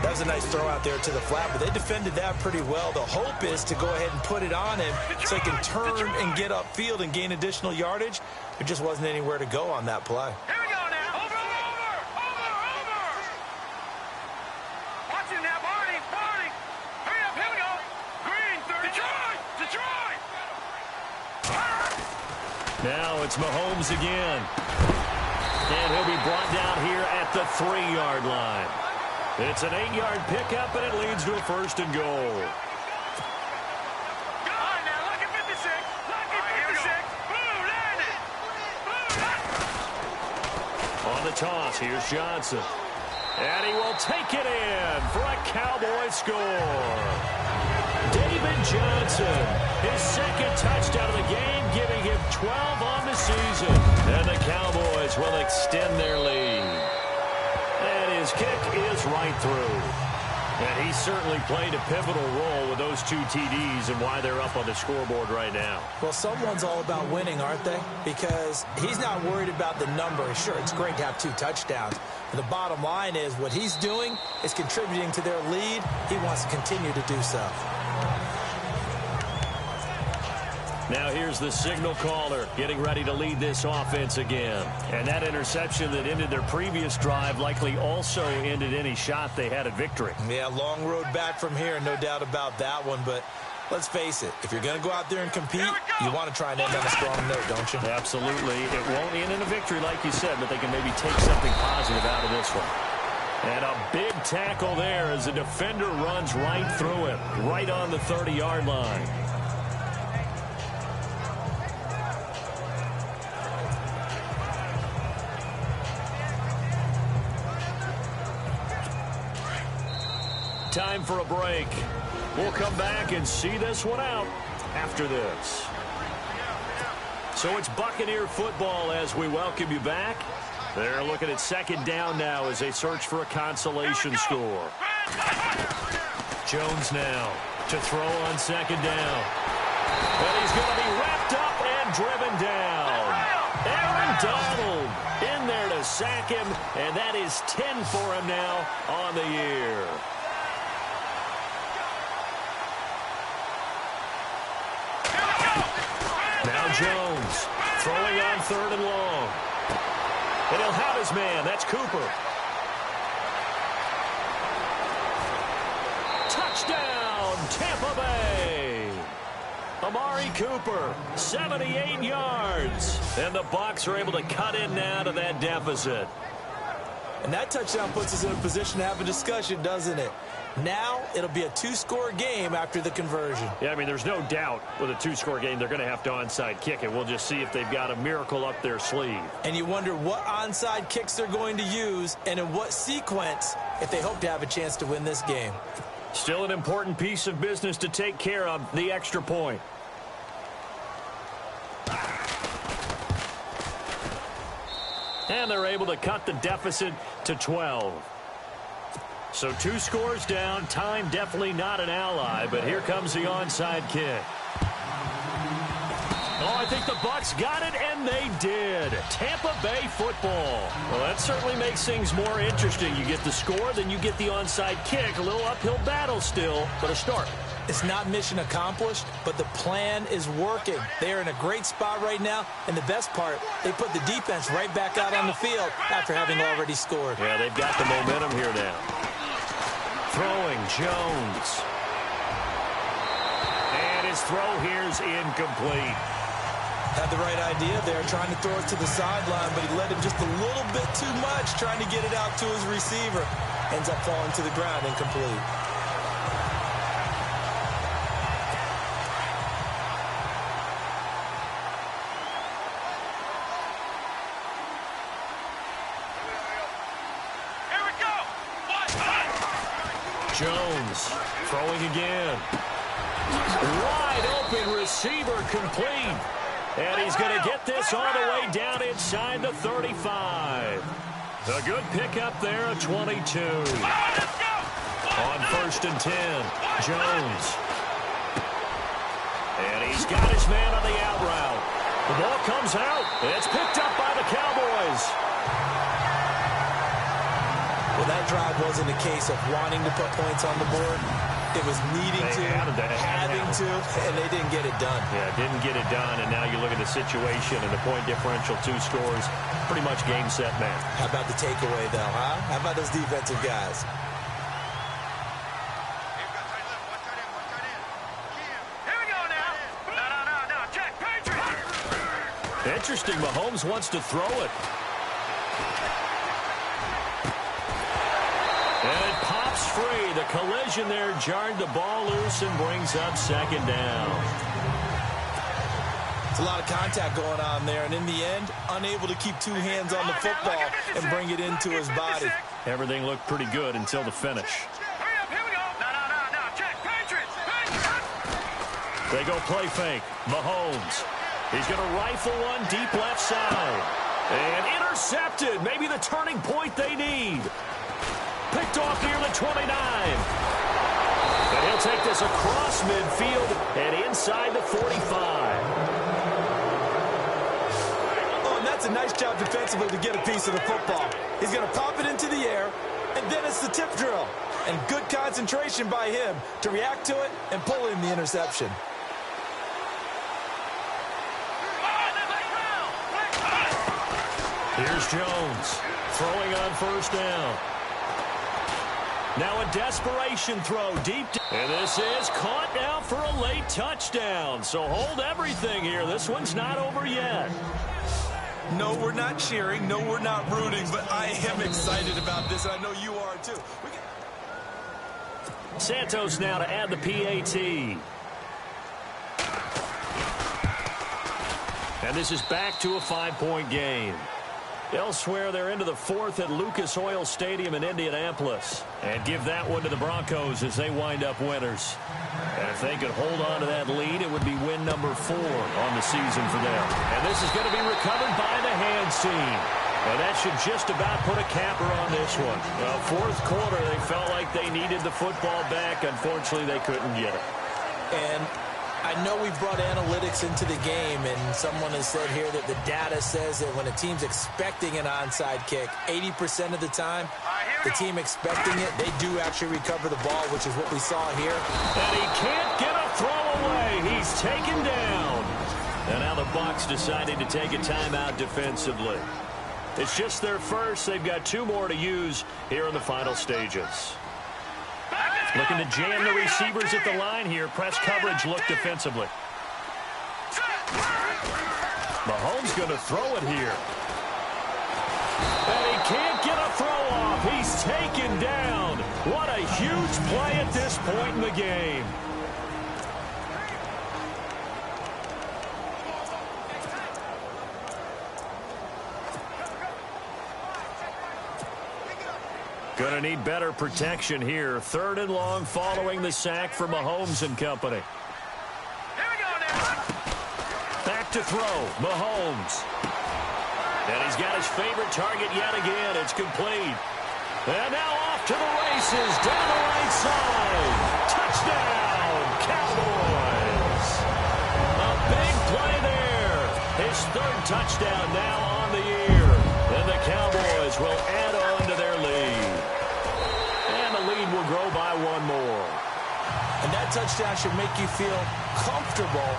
That was a nice throw out there to the flat, but they defended that pretty well. The hope is to go ahead and put it on him so he can turn and get upfield and gain additional yardage. There just wasn't anywhere to go on that play.
Here we go now. Over. Watch it now, Barney. Hurry up, here we go. Green, 30. Detroit.
Now it's Mahomes again. And he'll be brought down here at the 3-yard line. It's an 8-yard pickup, and it leads to a first and goal.
All right, now, lucky 56. Lucky 56. Blue, land it. Blue,
On the toss, here's Johnson. And he will take it in for a Cowboy score. David Johnson, his second touchdown of the game, giving him 12 on the season. And the Cowboys will extend their lead. And his kick is right through. And he certainly played a pivotal role with those 2 TDs and why they're up on the scoreboard right now.
Well, someone's all about winning, aren't they? Because he's not worried about the number. Sure, it's great to have 2 touchdowns. But the bottom line is what he's doing is contributing to their lead. He wants to continue to do so.
Now here's the signal caller getting ready to lead this offense again. And that interception that ended their previous drive likely also ended any shot they had at victory.
Yeah, long road back from here, no doubt about that one. But Let's face it, if you're going to go out there and compete, you want to try and end on a strong note, don't you?
Absolutely. It won't end in a victory, like you said, but they can maybe take something positive out of this one. And a big tackle there as the defender runs right through it, right on the 30-yard line. Time for a break. We'll come back and see this one out after this. So it's Buccaneer football as we welcome you back. They're looking at second down now as they search for a consolation score. Jones now to throw on second down. And he's going to be wrapped up and driven down. Aaron Donald in there to sack him, and that is 10 for him now on the year. Now Jones throwing on third and long. And he'll have his man. That's Cooper. Touchdown, Tampa Bay. Amari Cooper, 78 yards. And the Bucs are able to cut in now to that deficit.
And that touchdown puts us in a position to have a discussion, doesn't it? Now it'll be a two-score game after the conversion.
Yeah, I mean, there's no doubt with a two-score game they're going to have to onside kick it. We'll just see if they've got a miracle up their sleeve.
And you wonder what onside kicks they're going to use and in what sequence if they hope to have a chance to win this game.
Still an important piece of business to take care of, the extra point. And they're able to cut the deficit to 12. So 2 scores down. Time definitely not an ally, but here comes the onside kick. Oh, I think the Bucs got it, and they did. Tampa Bay football. Well, that certainly makes things more interesting. You get the score, then you get the onside kick. A little uphill battle still, but a start.
It's not mission accomplished, but the plan is working. They are in a great spot right now, and the best part, they put the defense right back out on the field after having already scored.
Yeah, they've got the momentum here now. Throwing, Jones. And his throw here's incomplete.
Had the right idea there, trying to throw it to the sideline, but he led him just a little bit too much, trying to get it out to his receiver. Ends up falling to the ground, incomplete.
Jones throwing again. Wide open receiver complete. And he's going to get this all the way down inside the 35. A good pickup there, a 22. On 1st and 10, Jones. And he's got his man on the out route. The ball comes out. It's picked up by the Cowboys.
Well, that drive wasn't a case of wanting to put points on the board. It was needing to, having to, and they didn't get it done.
Yeah, didn't get it done, and now you look at the situation and the point differential, 2 scores, pretty much game, set, match.
How about the takeaway, though, huh? How about those defensive guys?
Here we go now. No. Check, Patriot.
Interesting, Mahomes wants to throw it. And it pops free. The collision there jarred the ball loose and brings up second down.
It's a lot of contact going on there, and in the end, unable to keep 2 hands on the football and bring it into his body.
Everything looked pretty good until the finish.
Hurry up, here we go. No. Check, Patriots.
They go play fake. Mahomes. He's going to rifle one deep left side. And intercepted. Maybe the turning point they need. Picked off near the 29. And he'll take this across midfield and inside the 45.
Oh, and that's a nice job defensively to get a piece of the football. He's going to pop it into the air, and then it's the tip drill. And good concentration by him to react to it and pull in the interception.
Here's Jones throwing on 1st down. Now a desperation throw deep. And this is caught now for a late touchdown. So hold everything here. This one's not over yet.
No, we're not cheering. No, we're not rooting. But I am excited about this. I know you are, too.
Santos now to add the PAT. And this is back to a 5-point game. Elsewhere, they're into the fourth at Lucas Oil Stadium in Indianapolis. And give that one to the Broncos as they wind up winners. And if they could hold on to that lead, it would be win number 4 on the season for them. And this is going to be recovered by the hands team. And that should just about put a capper on this one. Well, fourth quarter, they felt like they needed the football back. Unfortunately, they couldn't get it.
And I know we brought analytics into the game, and someone has said here that the data says that when a team's expecting an onside kick, 80% of the time, the team expecting it, they do actually recover the ball, which is what we saw here.
And he can't get a throw away. He's taken down. And now the Bucs deciding to take a timeout defensively. It's just their first. They've got 2 more to use here in the final stages. Looking to jam the receivers at the line here. Press coverage look defensively. Mahomes going to throw it here. And he can't get a throw off. He's taken down. What a huge play at this point in the game. Going to need better protection here. 3rd and long following the sack from Mahomes and company.
Here we go now.
Back to throw. Mahomes. And he's got his favorite target yet again. It's complete. And now off to the races. Down the right side. Touchdown, Cowboys. A big play there. His 3rd touchdown now on the year. And the Cowboys will add on to their lead. And the lead will grow by 1 more.
And that touchdown should make you feel comfortable.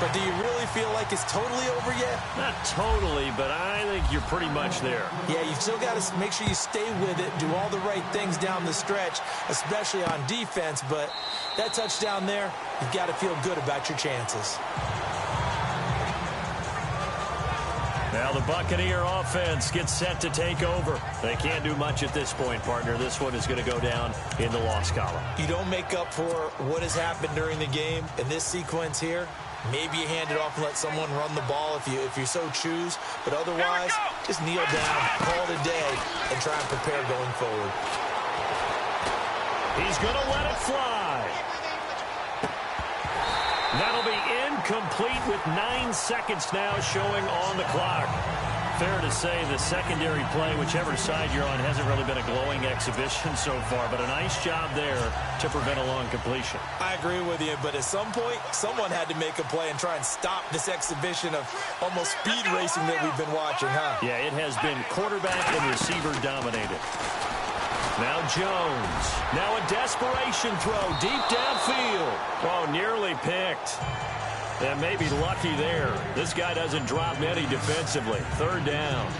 But do you really feel like it's totally over yet?
Not totally, but I think you're pretty much there.
Yeah, you've still got to make sure you stay with it, do all the right things down the stretch, especially on defense. But that touchdown there, you've got to feel good about your chances.
Now the Buccaneer offense gets set to take over. They can't do much at this point, partner. This one is going to go down in the loss column.
You don't make up for what has happened during the game in this sequence here. Maybe you hand it off and let someone run the ball if you so choose. But otherwise, just kneel down, call it a day, and try and prepare going forward.
He's going to let it fly. That'll be incomplete with 9 seconds now showing on the clock. Fair to say the secondary play, whichever side you're on, hasn't really been a glowing exhibition so far, but a nice job there to prevent a long completion.
I agree with you, but at some point, someone had to make a play and try and stop this exhibition of almost speed racing that we've been watching, huh?
Yeah, it has been quarterback and receiver dominated. Now Jones. Now a desperation throw deep downfield. Oh, nearly picked. And maybe lucky there. This guy doesn't drop many defensively. 3rd down.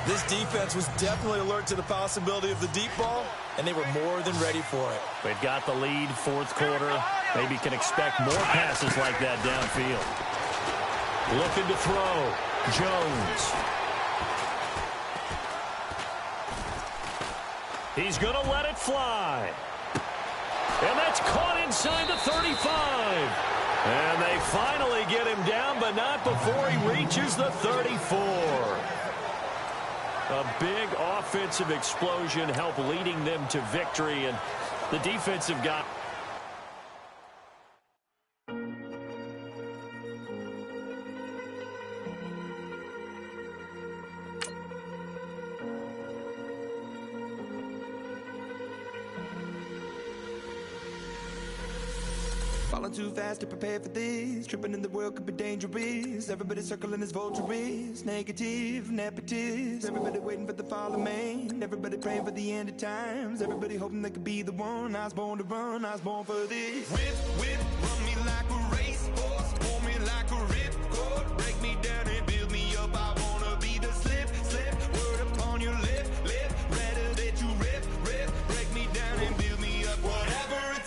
This defense was definitely alert to the possibility of the deep ball, and they were more than ready for it.
They've got the lead, 4th quarter. Maybe can expect more passes like that downfield. Looking to throw. Jones. He's going to let it fly. And that's caught inside the 35. And they finally get him down, but not before he reaches the 34. A big offensive explosion helped leading them to victory, and the defensive got...
Falling too fast to prepare for this. Tripping in the world could be dangerous. Everybody circling as vultures. Negative, nepotist. Everybody waiting for the fall of man. Everybody praying for the end of times. Everybody hoping they could be the one. I was born to run, I was born for this. Whip, whip, run me like a racehorse. Pull me like a ripcord. Break me down and build me up. I wanna be the slip, slip. Word upon your lip, lip. Rather that you rip, rip. Break me down and build me up. Whatever it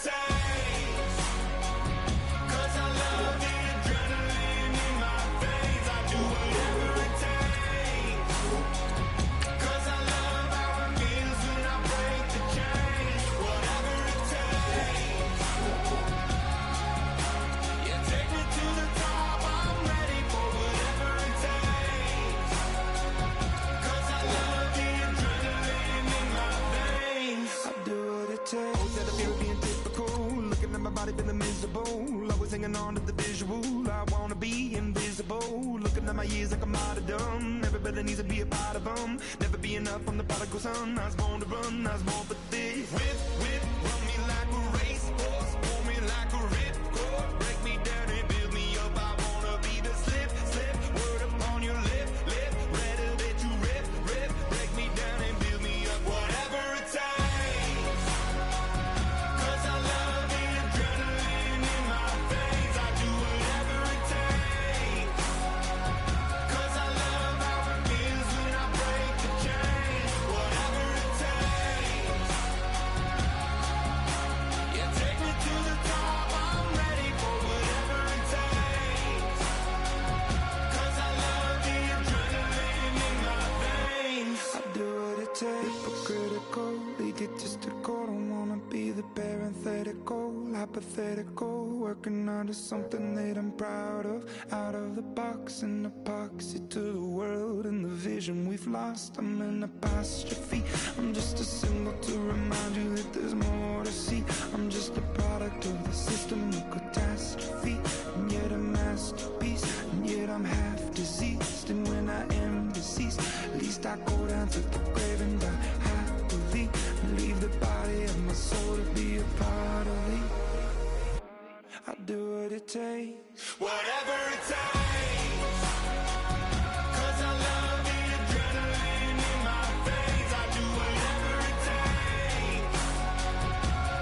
years like a martyrdom. Everybody needs to be a part of them. Never be enough, I'm the prodigal son. I was born to run, I was born for this. Whip, run me like a racehorse, pull me like a ripcord. Break me down and build me up, I wanna be the slip, word upon your lip, rather that you rip, break me down and build me up, whatever it takes. Cause I love the adrenaline in my veins, I do whatever it takes. Cause I love how it feels when I break the chains, whatever it takes. Yeah, take me to the top, I'm ready for whatever it takes. Cause I love the adrenaline in my veins. I do what it takes, but critical, egotistical. Don't wanna be the parenthetical, hypothetical. Working under something that I'm proud of. Out of the box, an epoxy to the world and the vision we've lost. I'm an apostrophe, I'm just a symbol to remind you that there's more to see. I'm just a product of the system, a catastrophe, and yet a masterpiece, and yet I'm half diseased. And when I am deceased, at least I go down to the grave and die happily, and leave the body of my soul to be a part of me. I do what it takes, whatever it takes. Cause I love the adrenaline in my veins, I do whatever it takes.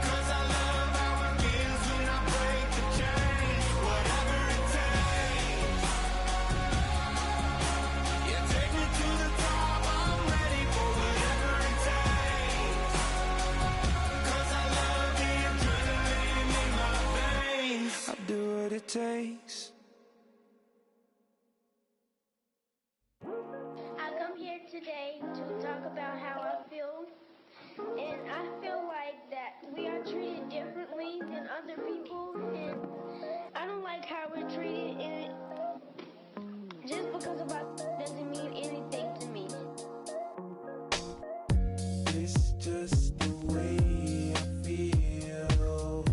Cause I love how it feels when I break the chains, whatever it takes. Yeah, take me to the top, I'm ready for whatever it takes. Cause I love the adrenaline in my veins, I do what it takes.
I come here today to talk about how I feel, and I feel like that we are treated differently than other people, and I don't like how we're treated, and just because of us doesn't mean anything to me.
It's just the way I feel.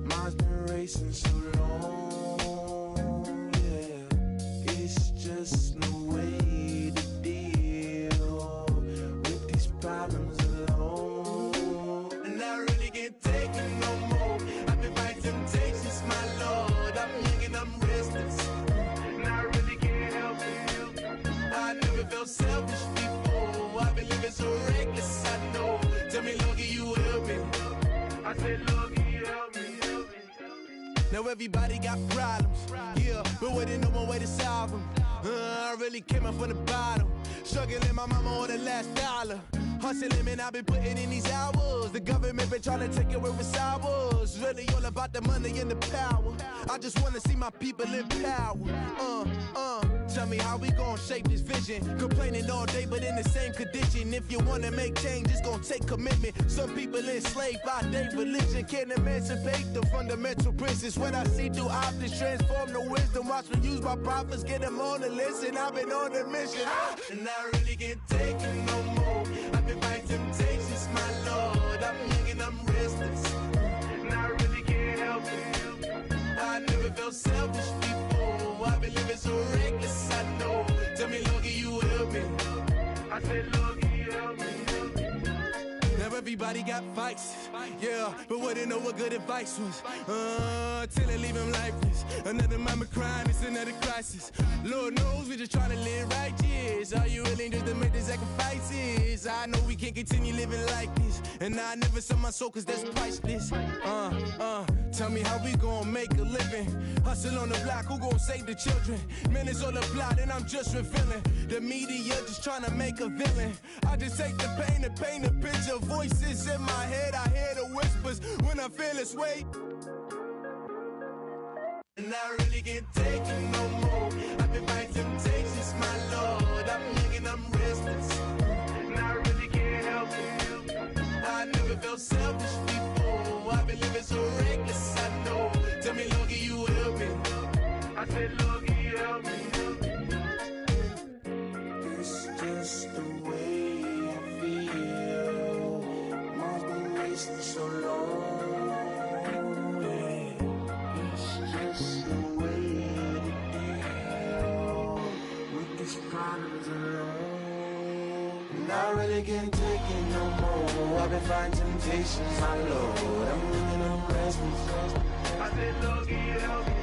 Mine's been racing so long, yeah. It's just no way to deal with these problems alone. And I really can't take it no more. I've been fighting temptations, my lord. I'm young and I'm restless, and I really can't help it. I never felt selfish before. I've been living so reckless, I know. Tell me, Lord, can you help me? I said, Lord, can you help me? Now everybody got problems, yeah, but waiting no one way to solve them. I really came up from the bottom, struggling my mama on the last dollar. Hustling, man, I've been putting in these hours. The government been trying to take away what's ours. Really all about the money and the power. I just wanna see my people in power. Tell me how we gon' shape this vision. Complaining all day, but in the same condition. If you wanna make change, it's gon' take commitment. Some people enslaved by their religion can't emancipate the fundamental principles. What I see through optics transform the wisdom. Watch me use my prophets, get them on the list, and I've been on a mission. And I really can't take it no more. I've been fighting temptations, my lord. I'm young and I'm restless, and I really can't help it. I never felt selfish before. I've been living so reckless, I know. Tell me, Lord, can you help me? I said, Lord, can you help me? Now everybody got fights, yeah, but wouldn't know what good advice was. Till they leave him lifeless. Another mama crying, it's another crisis. Lord knows we just trying to live righteous. Are you willing just to make the sacrifices? I know we can't continue living like this, and I never sell my soul cause that's priceless. Tell me how we gon' make a living. Hustle on the block, who gon' save the children? Man, it's all a plot and I'm just revealing. The media just trying to make a villain. I just take the pain and paint a picture. Voices in my head, I hear the whispers when I feel this way. And I really can't take it no more. I've been fighting temptations, my lord. I'm young and I'm restless, and I really can't help it. I never felt selfish before. I've been living so reckless, I know. Tell me, Lord, can you help me? I said, Lord, can you help me? It's just the way I feel. Mom's been racing so long. It's just the way to deal with really can't take it no more. I've been fighting temptations, my Lord. I'm running on restless. I said, Lord, help me.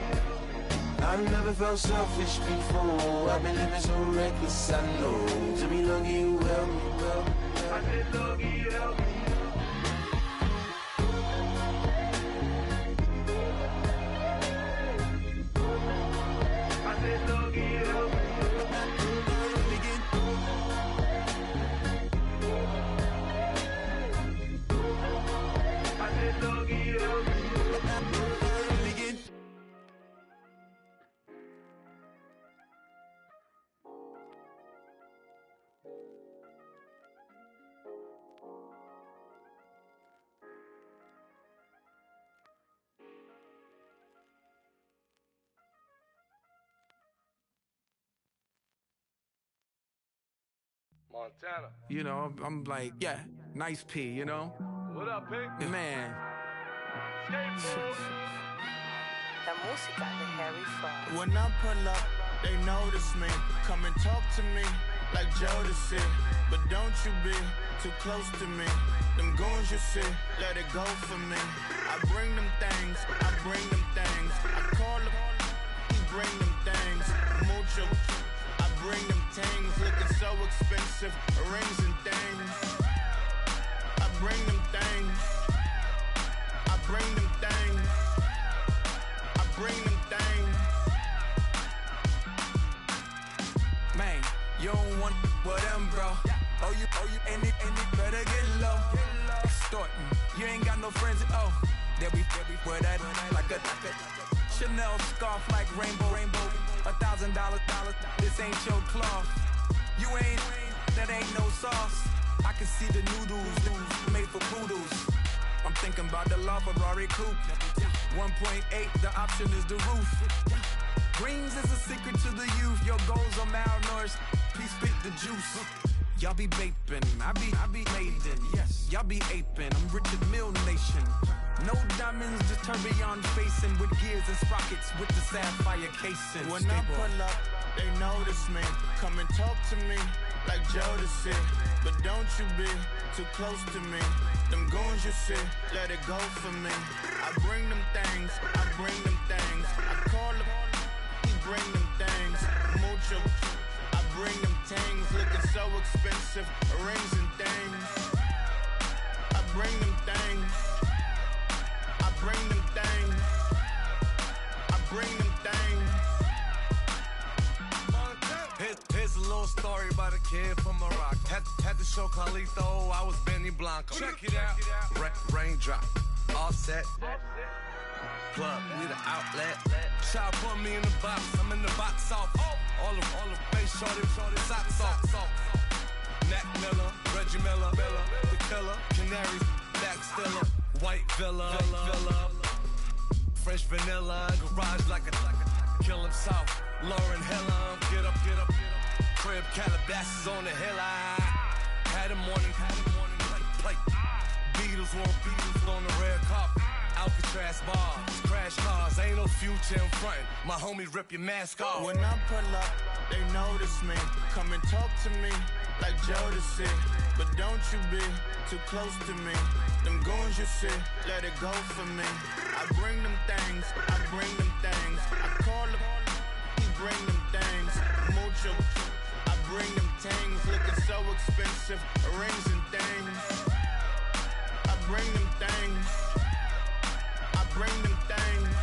I've never felt selfish before. I've been living so reckless, I know. To be lucky you help me, well. I said, Lord, help me. I said, Lord, help me.
Montana.
You know, I'm like, yeah, nice P, you know?
What up, Pink?
Man.
La música de Harry Fraud.
When I pull up, they notice me. Come and talk to me like Jodeci. But don't you be too close to me. Them goons you see, let it go for me. I bring them things, I bring them things. I call them, he bring them things. Mucho, I bring them things. Looking so expensive, rings and things. I bring them things. I bring them things. I bring them things.
Man, you don't want with them, bro. Oh, you ain't it better get low. Extorting, you ain't got no friends at all. They'll be wear that like a Chanel scarf like rainbow. $1,000, this ain't your cloth. You ain't, that ain't no sauce. I can see the noodles made for poodles. I'm thinking about the LaFerrari coupe. 1.8, the option is the roof. Greens is a secret to the youth. Your goals are malnourished. Please spit the juice. Y'all be vaping, I be maiden. Yes, y'all be aping. I'm Richard Mill Nation. No diamonds, just tourbillon facing with gears and sprockets with the sapphire casing.
When I pull up, they notice me. Come and talk to me like Jodeci. But don't you be too close to me. Them goons you see, let it go for me. I bring them things, I bring them things. I call them, he bring them things. Mucho, I bring them things. Looking so expensive, rings and things. I bring them things. I bring them things. I bring them things.
Here's a little story about a kid from Morocco. Had to show Carlito I was Benny Blanco. Check it out. Raindrop, offset. Plug, we the outlet. Child put me in the box. I'm in the box off. All the face shorty, socks off. Nat Miller, Reggie Miller, the killer, Canaries, back stiller, white villa, French vanilla, garage like a kill him soft. Lauren Hiller, get up. Crib Calabasas on the hill. I had a morning plate. Beatles on the red carpet. Alcatraz bars, crash cars, ain't no future in front. My homies rip your mask off.
When I pull up, they notice me. Come and talk to me like Jodeci. But don't you be too close to me. Them goons you see, let it go for me. I bring them things, I bring them things. I call them, he bring them things. Mucho, I bring them things. Looking so expensive, rings and things. I bring them things. I bring them things.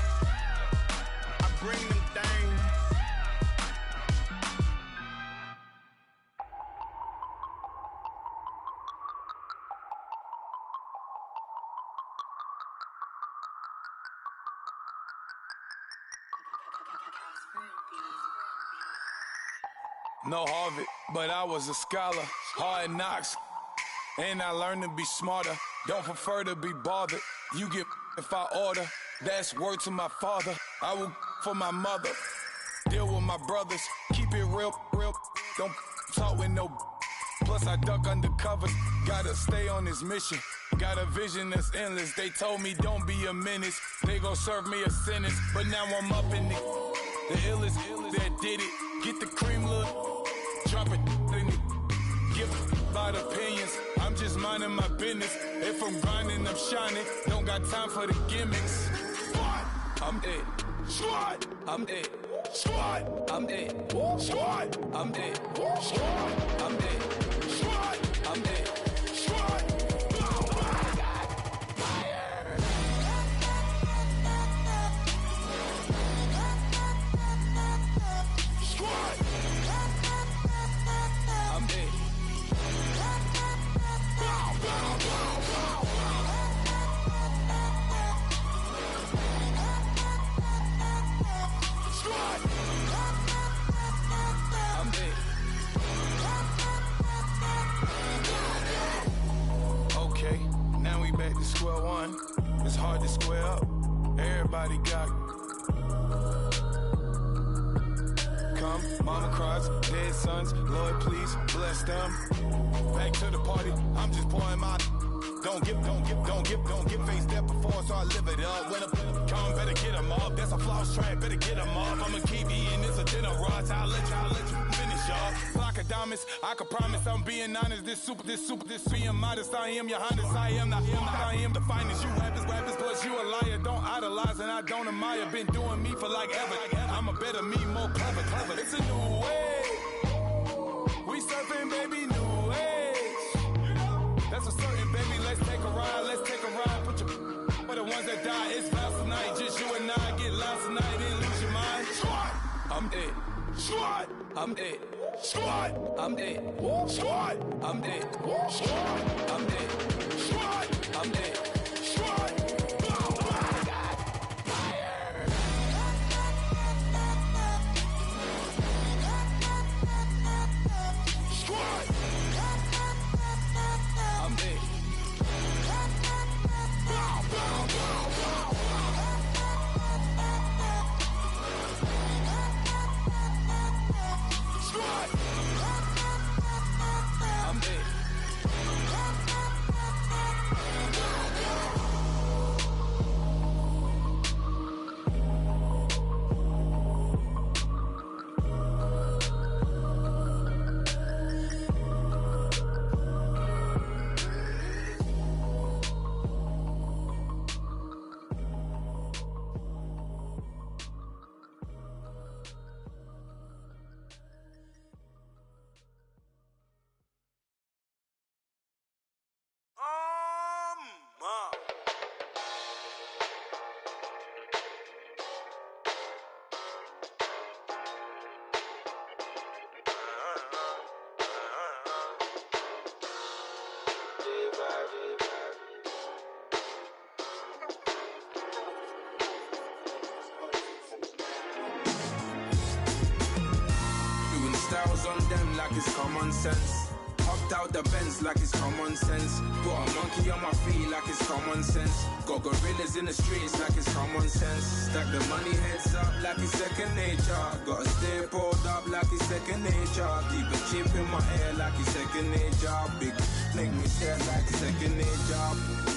I bring them things.
No Harvard, but I was a scholar. Hard knocks, and I learned to be smarter. Don't prefer to be bothered. You get if I order. That's word to my father. I will for my mother. Deal with my brothers. Keep it real. Don't talk with no. Plus I duck undercover. Gotta stay on this mission. Got a vision that's endless. They told me don't be a menace. They gon' serve me a sentence. But now I'm up in the illest that did it. Get the cream, look. Drop it in it. Give about opinion. just minding my business. If I'm grinding, I'm shining. Don't got time for the gimmicks. Squad, I'm it. Squad, I'm it. Squad, I'm it. Squad, I'm it. Squad, I'm it. Squad, I'm it. Squad. Okay, now we back to square one. It's hard to square up. Everybody got come, mama cries, dead sons. Lord, please bless them. Back to the party. I'm just pouring my. Don't get face step before, so I live it up. When a come, better get them up. That's a floss track, better get them up. I'ma keep you in this a dinner rush. I'll let you finish up. Block of diamonds, I can promise I'm being honest. This being modest. I am your highness. I am the finest. You rappers, plus you a liar. Don't idolize and I don't admire. Been doing me for like ever. I'm a better me, more clever. It's a new way. We surfing, baby, new age. That's a certain, baby. Let's take a ride. Put your for the ones that die. It's last night. Just you and I get lost tonight and lose your mind. Squad, I'm it. Squad, I'm it. Squad, I'm it. Squad, I'm it. Squad, I'm it. Squad, I'm it. Squad.
Styles on them like it's common sense. Hopped out the Benz like it's common sense. Got a monkey on my feet like it's common sense. Got gorillas in the streets like it's common sense. Stack the money heads up like it's second nature. Gotta stay pulled up like it's second nature. Keep a chip in my ear like it's second nature. Big make me stare like second nature.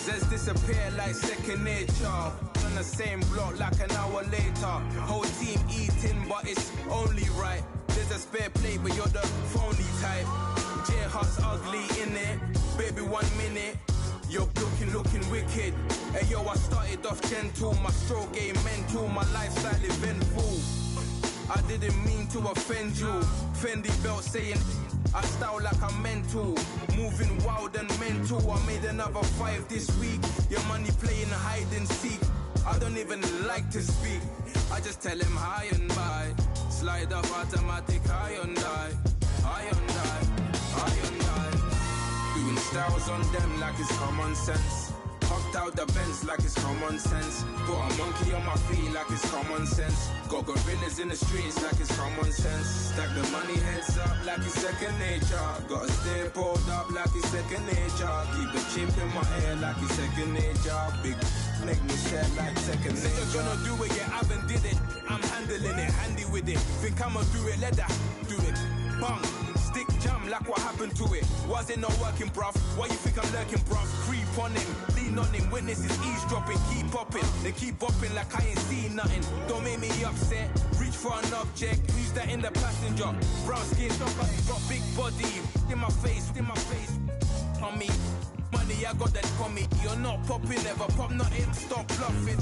Says disappear like second nature. On the same block like an hour later. Whole team eating but it's only right. There's a spare plate, but you're the phony type. J-Hut's ugly, innit? Baby, 1 minute. You're looking wicked. Hey, yo, I started off gentle. My stroke game mental. My lifestyle eventful. I didn't mean to offend you. Fendi belt saying I style like I'm mental. Moving wild and mental. I made another 5 this week. Your money playing hide and seek. I don't even like to speak. I just tell him hi and bye. Slide up automatic, Hyundai. Doing styles on them like it's common sense. Hopped out the Benz like it's common sense. Got a monkey on my feet like it's common sense. Got gorillas in the streets like it's common sense. Stack the money heads up like it's second nature. Gotta stay pulled up like it's second nature. Keep the chip in my ear like it's second nature. Big make me sad like second nature. Nigga gonna do it, yeah, I haven't did it. I'm handling it, handy with it. Think I'ma do it, let that do it. Bang, stick jam like what happened to it. Was it not working, bruv? Why you think I'm lurking, bruv? Creep on him, lean on him, witnesses eavesdropping. Keep popping, they keep bopping like I ain't seen nothing. Don't make me upset, reach for an object. Who's that in the passenger? Brown skin, got big body. In my face, on me. me, I got that comic. You're not popping, never pop nothing, stop bluffing.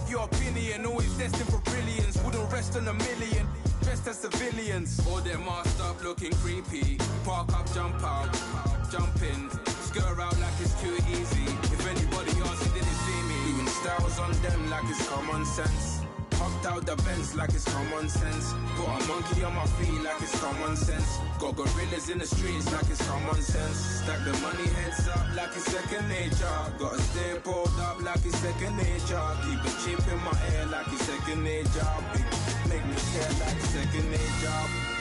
Your opinion, always destined for brilliance. Wouldn't rest on a million, dressed as civilians. All them masked up looking creepy. Park up, jump out, jump in. Skirt out like it's too easy. If anybody else didn't see me, doing styles on them like it's common sense. Hopped out the Benz like it's common sense. Got a monkey on my feet like it's common sense. Got gorillas in the streets like it's common sense. Stack the money heads up like it's second nature. Gotta stay pulled up like it's second nature. Keep a chip in my ear like it's second nature. Big make me care like it's second nature.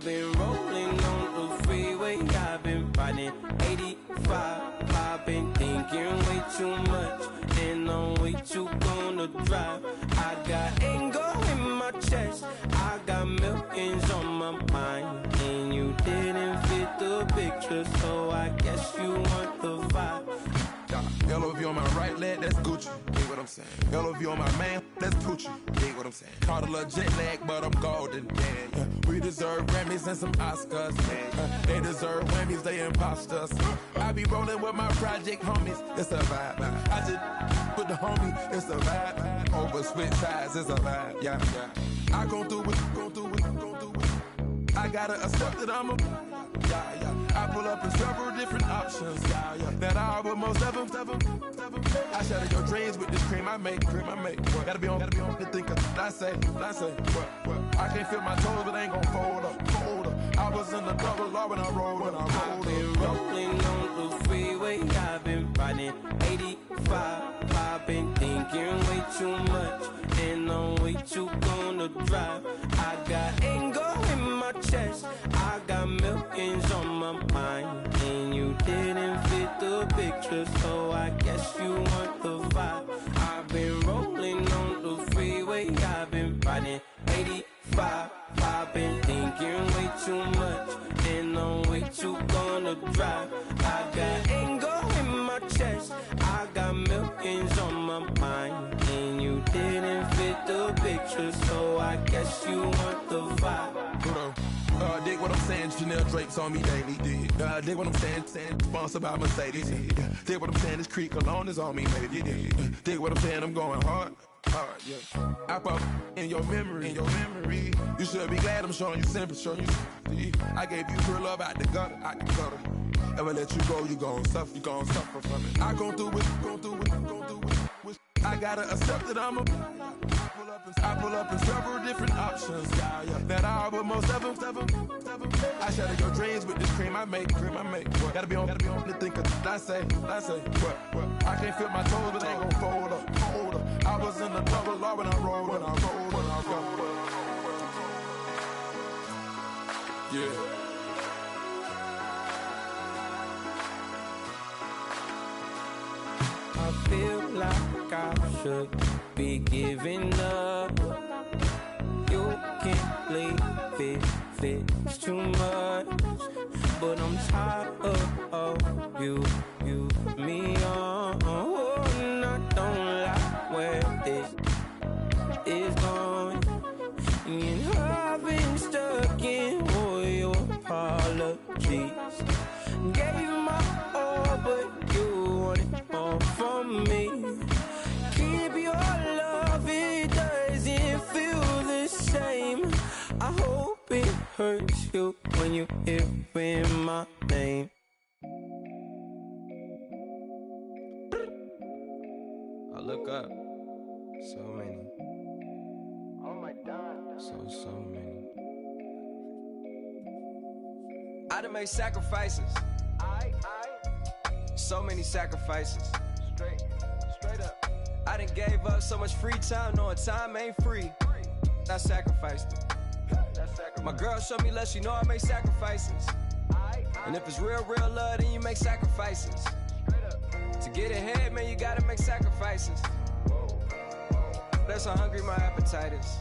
Been rolling on the freeway, I've been riding 85. I've been thinking way too much, and I'm way too gonna drive. I got anger in my chest, I got millions on my mind, and you didn't fit the picture, so I guess you want the vibe.
LOV on my right leg, that's Gucci. Dig what I'm saying? LOV on my man, that's Poochie. Dig what I'm saying? Caught a little jet lag, but I'm golden. Yeah. We deserve Grammys and some Oscars. They deserve whammies, they imposters. I be rolling with my project homies, it's a vibe. I just put the homie, it's a vibe. Over switch sides, it's a vibe. Yeah. I gon' do it, gon' do it, gon' do it. I gotta accept that I'm a I pull up in several different options. That I but most of them. I shatter your dreams with this cream I make. What? Gotta be on the thinker. I say. What? I can't feel my toes, but ain't gon' fold up. I was in the double law when I rolled.
I've been rolling on the freeway, I've been riding 85. I've been thinking way too much, and I'm way too gonna drive. I got anger in my chest, I got millions on my mind, and you didn't fit the picture, so I guess you want the vibe. I've been rolling on the freeway, I've been riding 85. I've been thinking way too much, and I'm way too gonna drive. I got anger in my chest, I got millions on my mind, and you didn't fit the picture, so I guess you want the vibe.
Dig what I'm saying, Chanel drapes on me daily. Dig what I'm saying, sponsored by Mercedes. Dig what I'm saying, this Creek alone is on me, baby. Dig what I'm saying, I'm going hard, yeah. I pop in your memory, You should be glad I'm showing you sympathy, I gave you pure love out the gutter, Ever let you go, you gon' suffer from it. I gon' do it. I gotta accept that I'm a I pull up in several different options. That I but most of them. I shatter your dreams with this cream I make. What? Gotta be on the thinker. I say. What? I can't feel my toes, but ain't gon' fold up. I was in the double law when I rolled. Yeah.
I feel like I should be giving up. You can't leave it's too much. But I'm tired of you, me on. And I don't like where this is going. And I've been stuck in all your apologies. Gave my all, but you wanted more from me. Keep your love, it doesn't feel the same. I hope it hurts you when you hear my name. look up. So many.
Oh my God.
So many. I done made sacrifices. So many sacrifices.
Straight up.
I done gave up so much free time, knowing time ain't free. I sacrificed it. My girl showed me love, she know I make sacrifices. And if it's real love, then you make sacrifices. To get ahead, man, you gotta make sacrifices. That's how hungry my appetite is.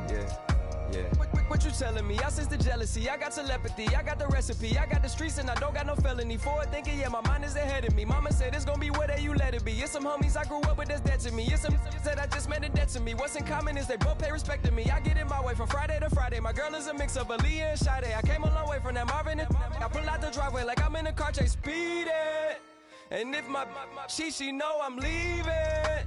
Yeah. What you telling me? I sense the jealousy, I got telepathy, I got the recipe, I got the streets and I don't got no felony. Forward thinking, yeah, my mind is ahead of me. Mama said it's gonna be whatever you let it be. It's some homies I grew up with that's dead to me. It's some that I just met in debt to me. What's in common is they both pay respect to me. I get in my way from Friday to Friday. My girl is a mix of Aaliyah and Sade. I came a long way from that Marvin and I pull out the driveway like I'm in a car chase speeding. And if my she know I'm leaving.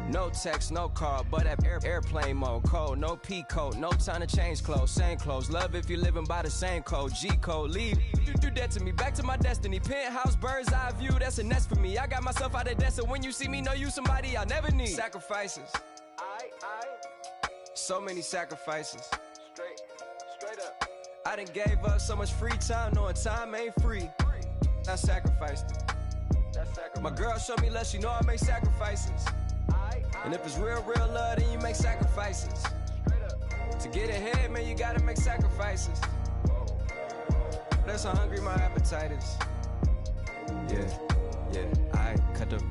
No text, no call, but at airplane mode. Code, no P code, no time to change clothes. Same clothes, love if you're living by the same code. G code, leave. You do that to me, back to my destiny. Penthouse, bird's eye view, that's a nest for me. I got myself out of debt, so when you see me, know you somebody I'll never need. Sacrifices. So many sacrifices.
Straight up.
I done gave up so much free time, knowing time ain't free. I sacrificed it. My girl showed me love, she know I make sacrifices. And if it's real love, then you make sacrifices. To get ahead, man, you gotta make sacrifices. That's how hungry my appetite is. Yeah. I cut the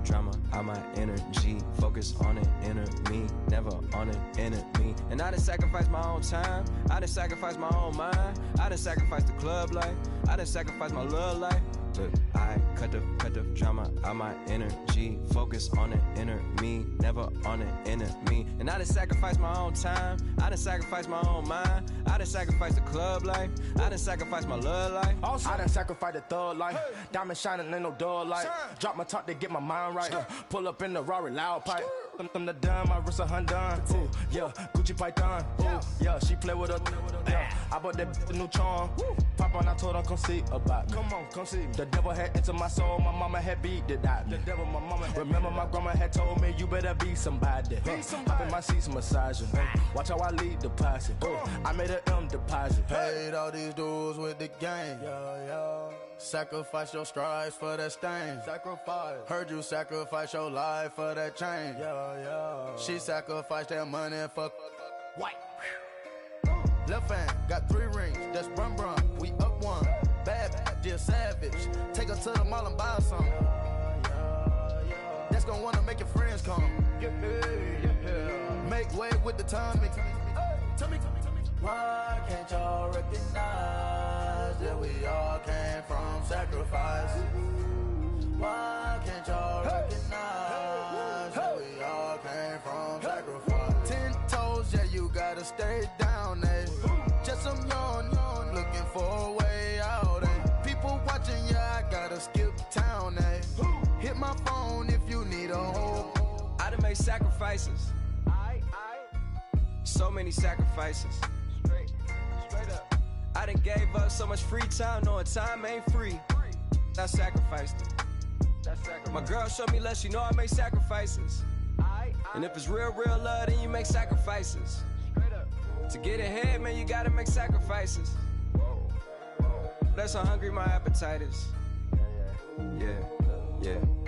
drama out my energy. Focus on an inner me, never on an enemy. And I done sacrificed my own time. I done sacrificed my own mind. I done sacrificed the club life. I done sacrificed my love life. But I cut the drama out my energy. Focus on an inner me, never on an enemy. And I done sacrificed my own time. I done sacrificed my own mind. I done sacrificed the club life. I done sacrificed my love life.
Also, I done sacrificed the thug life. Diamond shining, ain't no dull light. Drop my top to get my mind right. Pull up in the Rari loud pipe. From the dime, my wrist a Hyundai. Ooh, yeah, Gucci Python. Ooh, yeah, she play with her. Yeah, I bought that new charm. Pop on, I told her come see about me. Come on, come see me. The devil had entered my soul. My mama had beat it out. The devil, my mama. Remember, my grandma had told me you better be somebody. Hop in my seats, massaging. Watch how I lead the posse. I made an M deposit.
Paid all these dues with the game. Sacrifice your strides for that stain.
Sacrifice.
Heard you sacrifice your life for that change. She sacrificed that money for
white.
Left hand got 3 rings. That's brum brum. We up one. Bad, dear savage. Take her to the mall and buy her some. That's gonna wanna make your friends come. Make way with the timing. Tell me. Why can't y'all recognize that we all came from sacrifice? Why can't y'all recognize that we all came from sacrifice? 10 toes, yeah, you gotta stay down, eh? Just some yawn, looking for a way out, eh? People watching, yeah, I gotta skip town, eh? Hit my phone if you need a hold.
I done made sacrifices. So many sacrifices.
Straight up.
I done gave up so much free time, knowing time ain't free. I sacrificed it. My girl showed me love, she know I make sacrifices. And if it's real love, then you make sacrifices. To get ahead, man, you gotta make sacrifices. That's how hungry my appetite is. Yeah.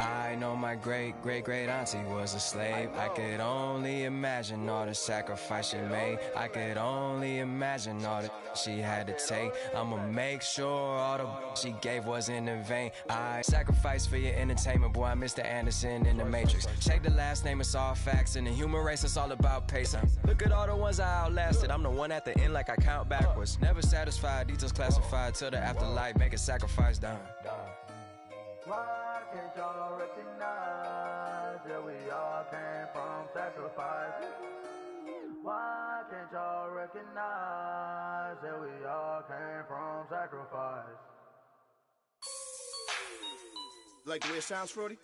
I know my great auntie was a slave. I could only imagine all the sacrifice she made. I could only imagine all that she had to take. I'ma make sure all the she gave wasn't in vain. I sacrificed for your entertainment, boy. I'm Mr. Anderson in the Matrix. Check the last name, it's all facts. In the human race, it's all about pacing. Look at all the ones I outlasted. I'm the one at the end like I count backwards. Never satisfied, details classified till the afterlife. Make a sacrifice down.
Why can't y'all recognize that we all came from sacrifice? Why can't y'all recognize that we all came from sacrifice?
Like the way it sounds, Frody?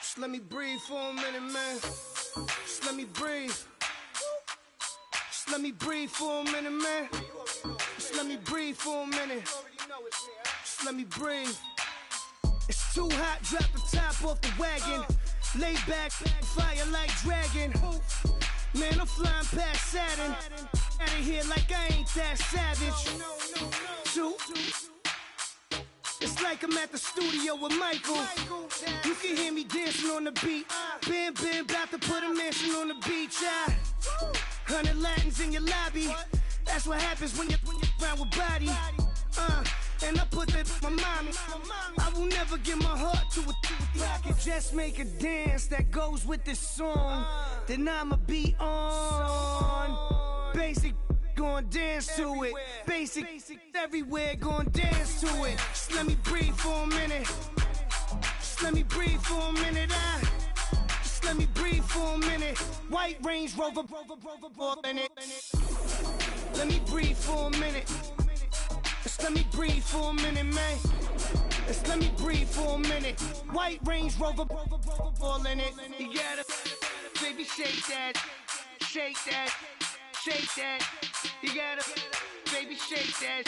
Just let me breathe for a minute, man. Just let me breathe. Just let me breathe for a minute, man. Just let me breathe for a minute.
Just let me breathe. It's too hot, drop the top off the wagon. Lay back, fire like dragon. Man, I'm flying past Saturn. Out of here like I ain't that savage. Two. It's like I'm at the studio with Michael. You can hear me dancing on the beat. Bam, bam, about to put a mansion on the beach. 100 Latins in your lobby. That's what happens when you're around with body. And I put that with my mommy. I will never give my heart to it. I can just make a dance that goes with this song. Then I'ma be on. Basic, gon' dance to it. Basic, everywhere, gon' dance to it. Just let me breathe for a minute. Just let me breathe for a minute. Just let me breathe for a minute. White Range Rover, in it. Let me breathe for a minute. Just let me breathe for a minute, man. Just let me breathe for a minute. White Range Rover, all in it. You gotta, baby, shake that, shake that, shake that. You gotta, baby, shake that,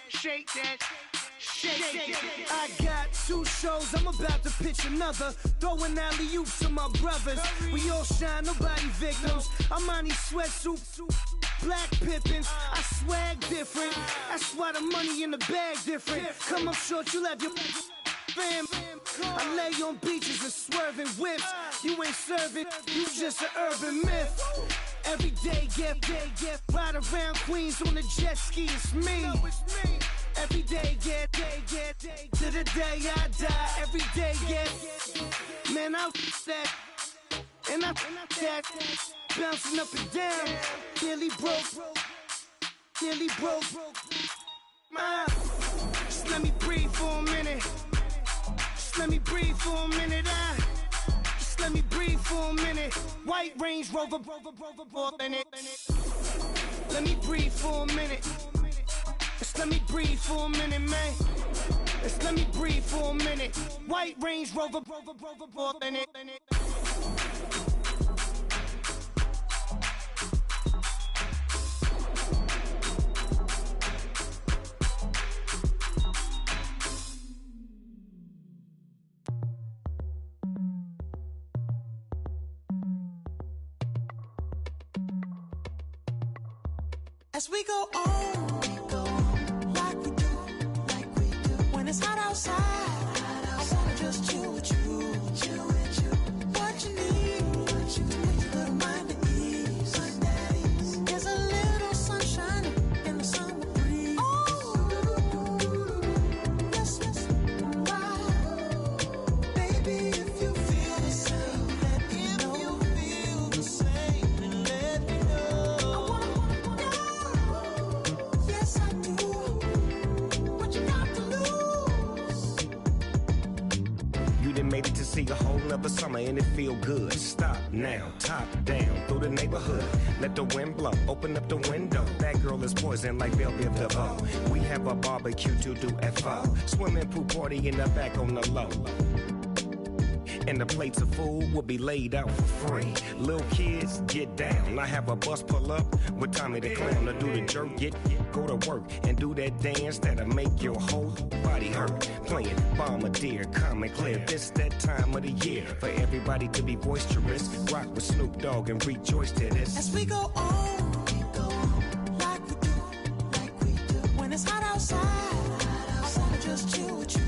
shake that. Shake. I got 2 shows, I'm about to pitch another. Throwing alley-oops to my brothers. We all shine, nobody victims. I'm on these sweatsuits, black pippins. I swag different. That's why the money in the bag different. Come up short, you left your fam. I lay on beaches and swerving whips. You ain't serving, you just an urban myth. Every day, get ride around Queens on the jet ski, it's me. Every day, get to the day I die. Every day, get man, I that and I that bouncing up and down. Nearly broke. Just let me breathe for a minute. Just let me breathe for a minute. Just let me breathe for a minute. White Range Rover, in it. Let me breathe for a minute. Just let me breathe for a minute, man. Just let me breathe for a minute. White Range Rover, in it.
As we go on, like we do. When it's hot outside, I wanna just chill with you. What you need, a little mind at ease. There's a little sunshine in the summer breeze. Yes, baby, if you feel the same, let me know. If you feel the same, let me know. Yes, I do. What you got to lose?
You done made it to see a whole nother summer and it feel good. Stop now, top down through the neighborhood. Let the wind blow, open up the window. That girl is poison like Belleville DeVoe. We have a barbecue to do at 4. Swimming pool party in the back on the low. And the plates of food will be laid out for free. Little kids, get down. I have a bus pull up with Tommy the Clown to do the jerk. Go to work and do that dance that'll make your whole body hurt. Playing Bombardier, calm and clear. This that time of the year for everybody to be boisterous. Rock with Snoop Dogg and rejoice to this.
As we go on, like we do. When it's hot outside, I wanna just chill with you.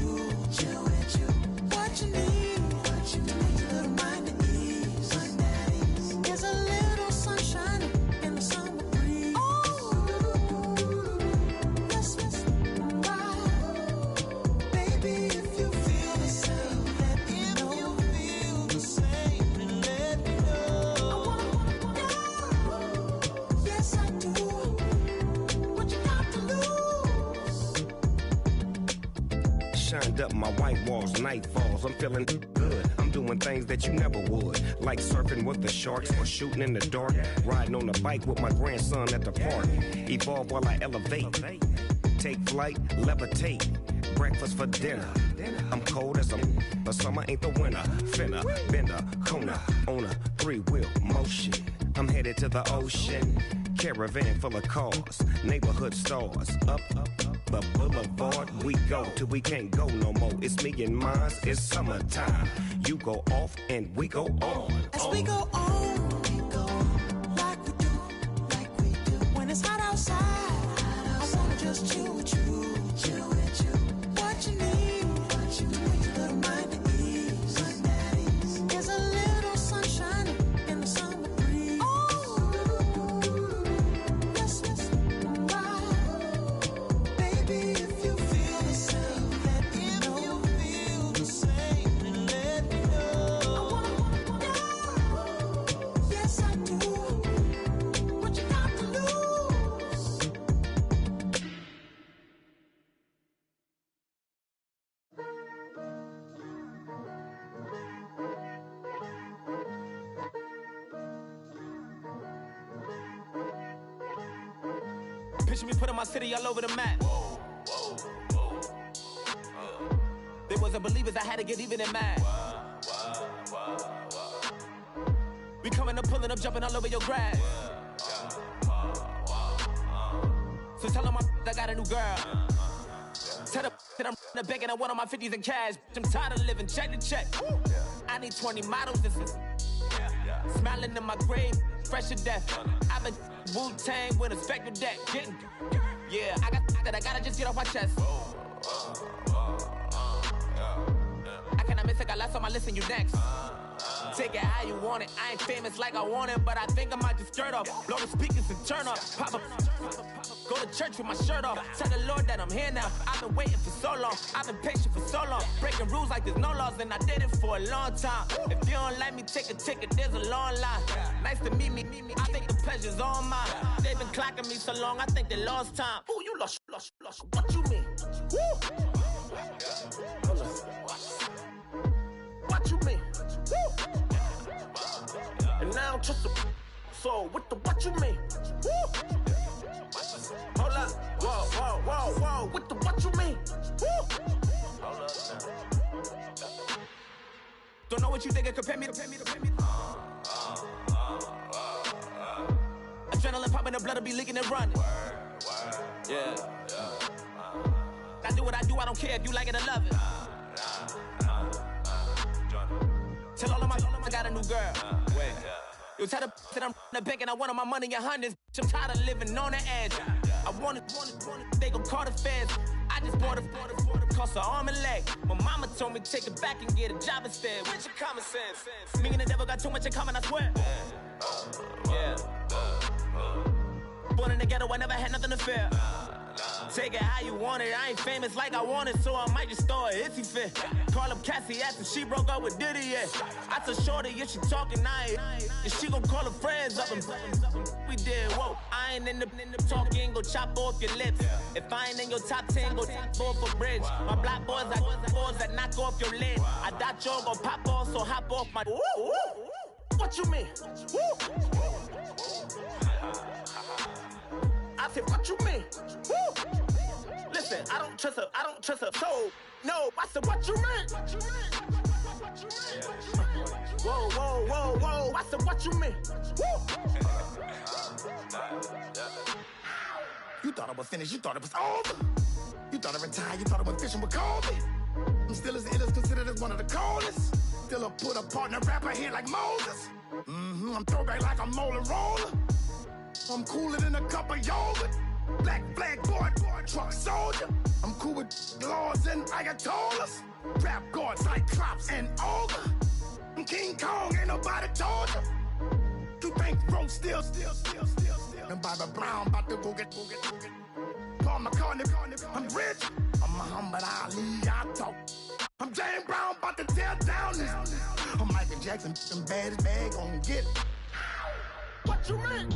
What you need, a little mind at ease. There's a little sunshine in the summer breeze. Yes, baby, if you feel the same, let me know. If you feel the same, let me know. Yes, I do. What you got to lose?
Shined up my white walls, night falls. I'm feeling good. I'm doing things that you never would, like surfing with the sharks or shooting in the dark. Riding on a bike with my grandson at the park. Evolve while I elevate. Take flight, levitate. Breakfast for dinner. I'm cold as but summer ain't the winter. Finna, bender, Kona, on a 3-wheel motion. I'm headed to the ocean. Caravan full of cars, neighborhood stars. Up, the boulevard we go till we can't go no more. It's me and mine, it's summertime. You go off and we go on.
As we go on, like we do, when it's hot outside. I wanna just chill with you. What you need, a little mind at ease. There's a little sunshine in the summer breeze. Oh, yes, wow. Baby, if you feel the same, let me know. If you feel the same, then let me know. I wanna know. Yes, I do. What you got to lose?
Picture me putting my city all over the map. They wasn't believers, I had to get even in mad. We coming up, pulling up, jumping all over your grass. So tell them I got a new girl. Tell them that I'm in the bank and I want all my 50s in cash. I'm tired of living check to check. I need 20 models and smiling in my grave, fresh to death. I've been Wu-Tang with a spectral deck. Yeah, I gotta just get off my chest. I cannot miss it, got last on my list and you next. Take it how you want it. I ain't famous like I want it, but I think I might just skirt off. Blow the speakers and turn up. Pop up. Go to church with my shirt off. Tell the Lord that I'm here now. I've been waiting for so long. I've been patient for so long. Breaking rules like there's no laws, and I did it for a long time. If you don't like me, take a ticket. There's a long line. Nice to meet me. I think the pleasure's all mine. They've been clocking me so long, I think they lost time. Ooh, you lost. What you mean? Woo! Hold on. What you mean? Woo! And now I'm just a so what you mean? Woo! Hold up, whoa, what you mean? Woo! Hold up now. Don't know what you think, compare me. Adrenaline popping, the blood will be leaking and running. Yeah. I do what I do, I don't care if you like it or love it. Tell all of my I got a new girl. Wait. You tell the that I'm in the bank and I want all my money in hundreds. I'm tired of living on the edge. I want it, they gon' call the feds. I just bought a cost an arm and leg. My mama told me take it back and get a job instead. Where's your common sense? Me and the devil got too much in common, I swear. Yeah. Born in the ghetto, I never had nothing to fear. Take it how you want it. I ain't famous like I want it, so I might just throw a hissy fit. Call up Cassie after she broke up with Diddy, yeah. I told Shorty if she talking, if she gon' call her friends up and we did, whoa. I ain't in the talking, go chop off your lips. If I ain't in your top 10, go top 4 for bridge. My black boys, I got boys that knock off your lid. I thought y'all gon' pop off, so hop off my. What you mean? I said, what you mean? Woo! Listen, I don't trust her, so, no, I said, what you mean? Whoa, I said, what you mean? Woo!
You thought I was finished, you thought it was over. You thought I retired, you thought I went fishing with Kobe. I'm still as ill as considered as one of the coldest. Still a put a partner rapper here like Moses. I'm throwback like a molar roller. I'm cooler than a cup of yogurt. Black flag boy, truck soldier. I'm cool with laws and ayatollahs. Rap gods like Cyclops and Ogre. I'm King Kong, ain't nobody told you. You think Rome still. And Bobby Brown about to go get. Paul McCartney, I'm rich. I'm Muhammad Ali, I talk. I'm James Brown, about to tear down this. I'm Michael Jackson, them baddest bag gon' get. What you mean?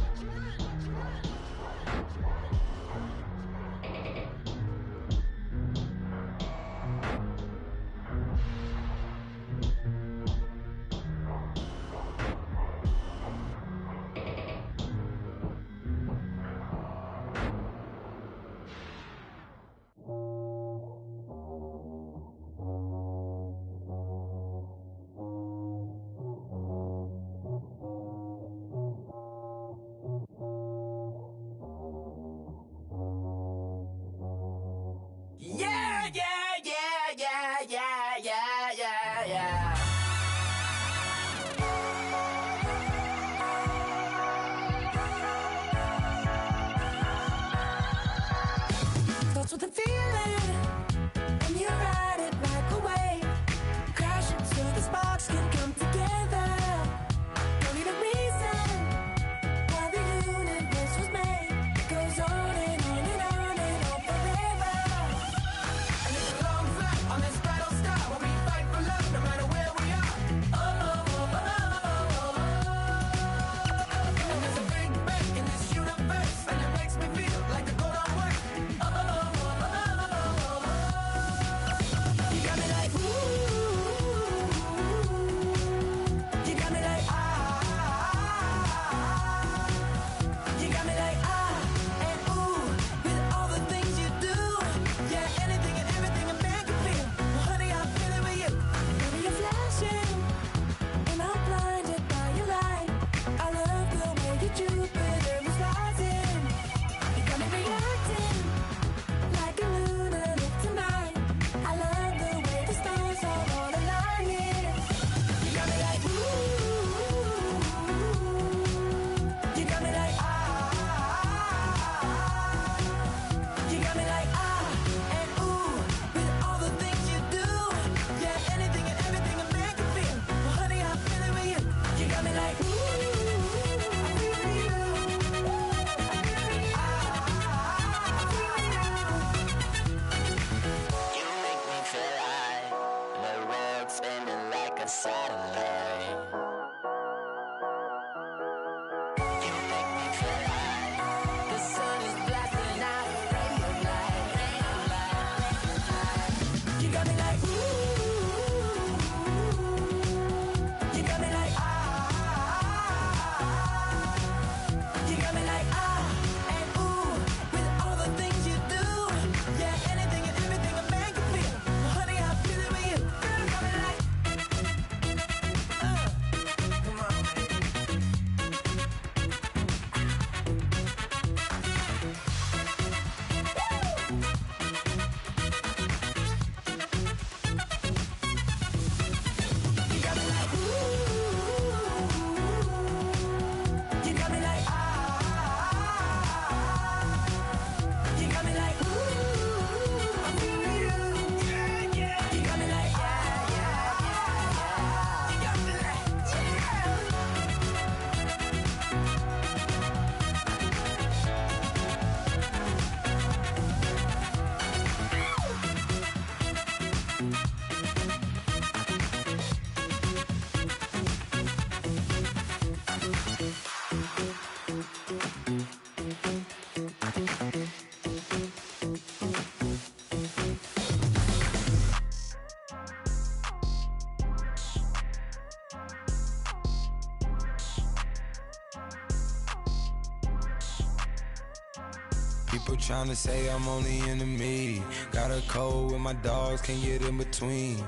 People tryna say I'm only enemy. Got a code with my dogs, can't get in between.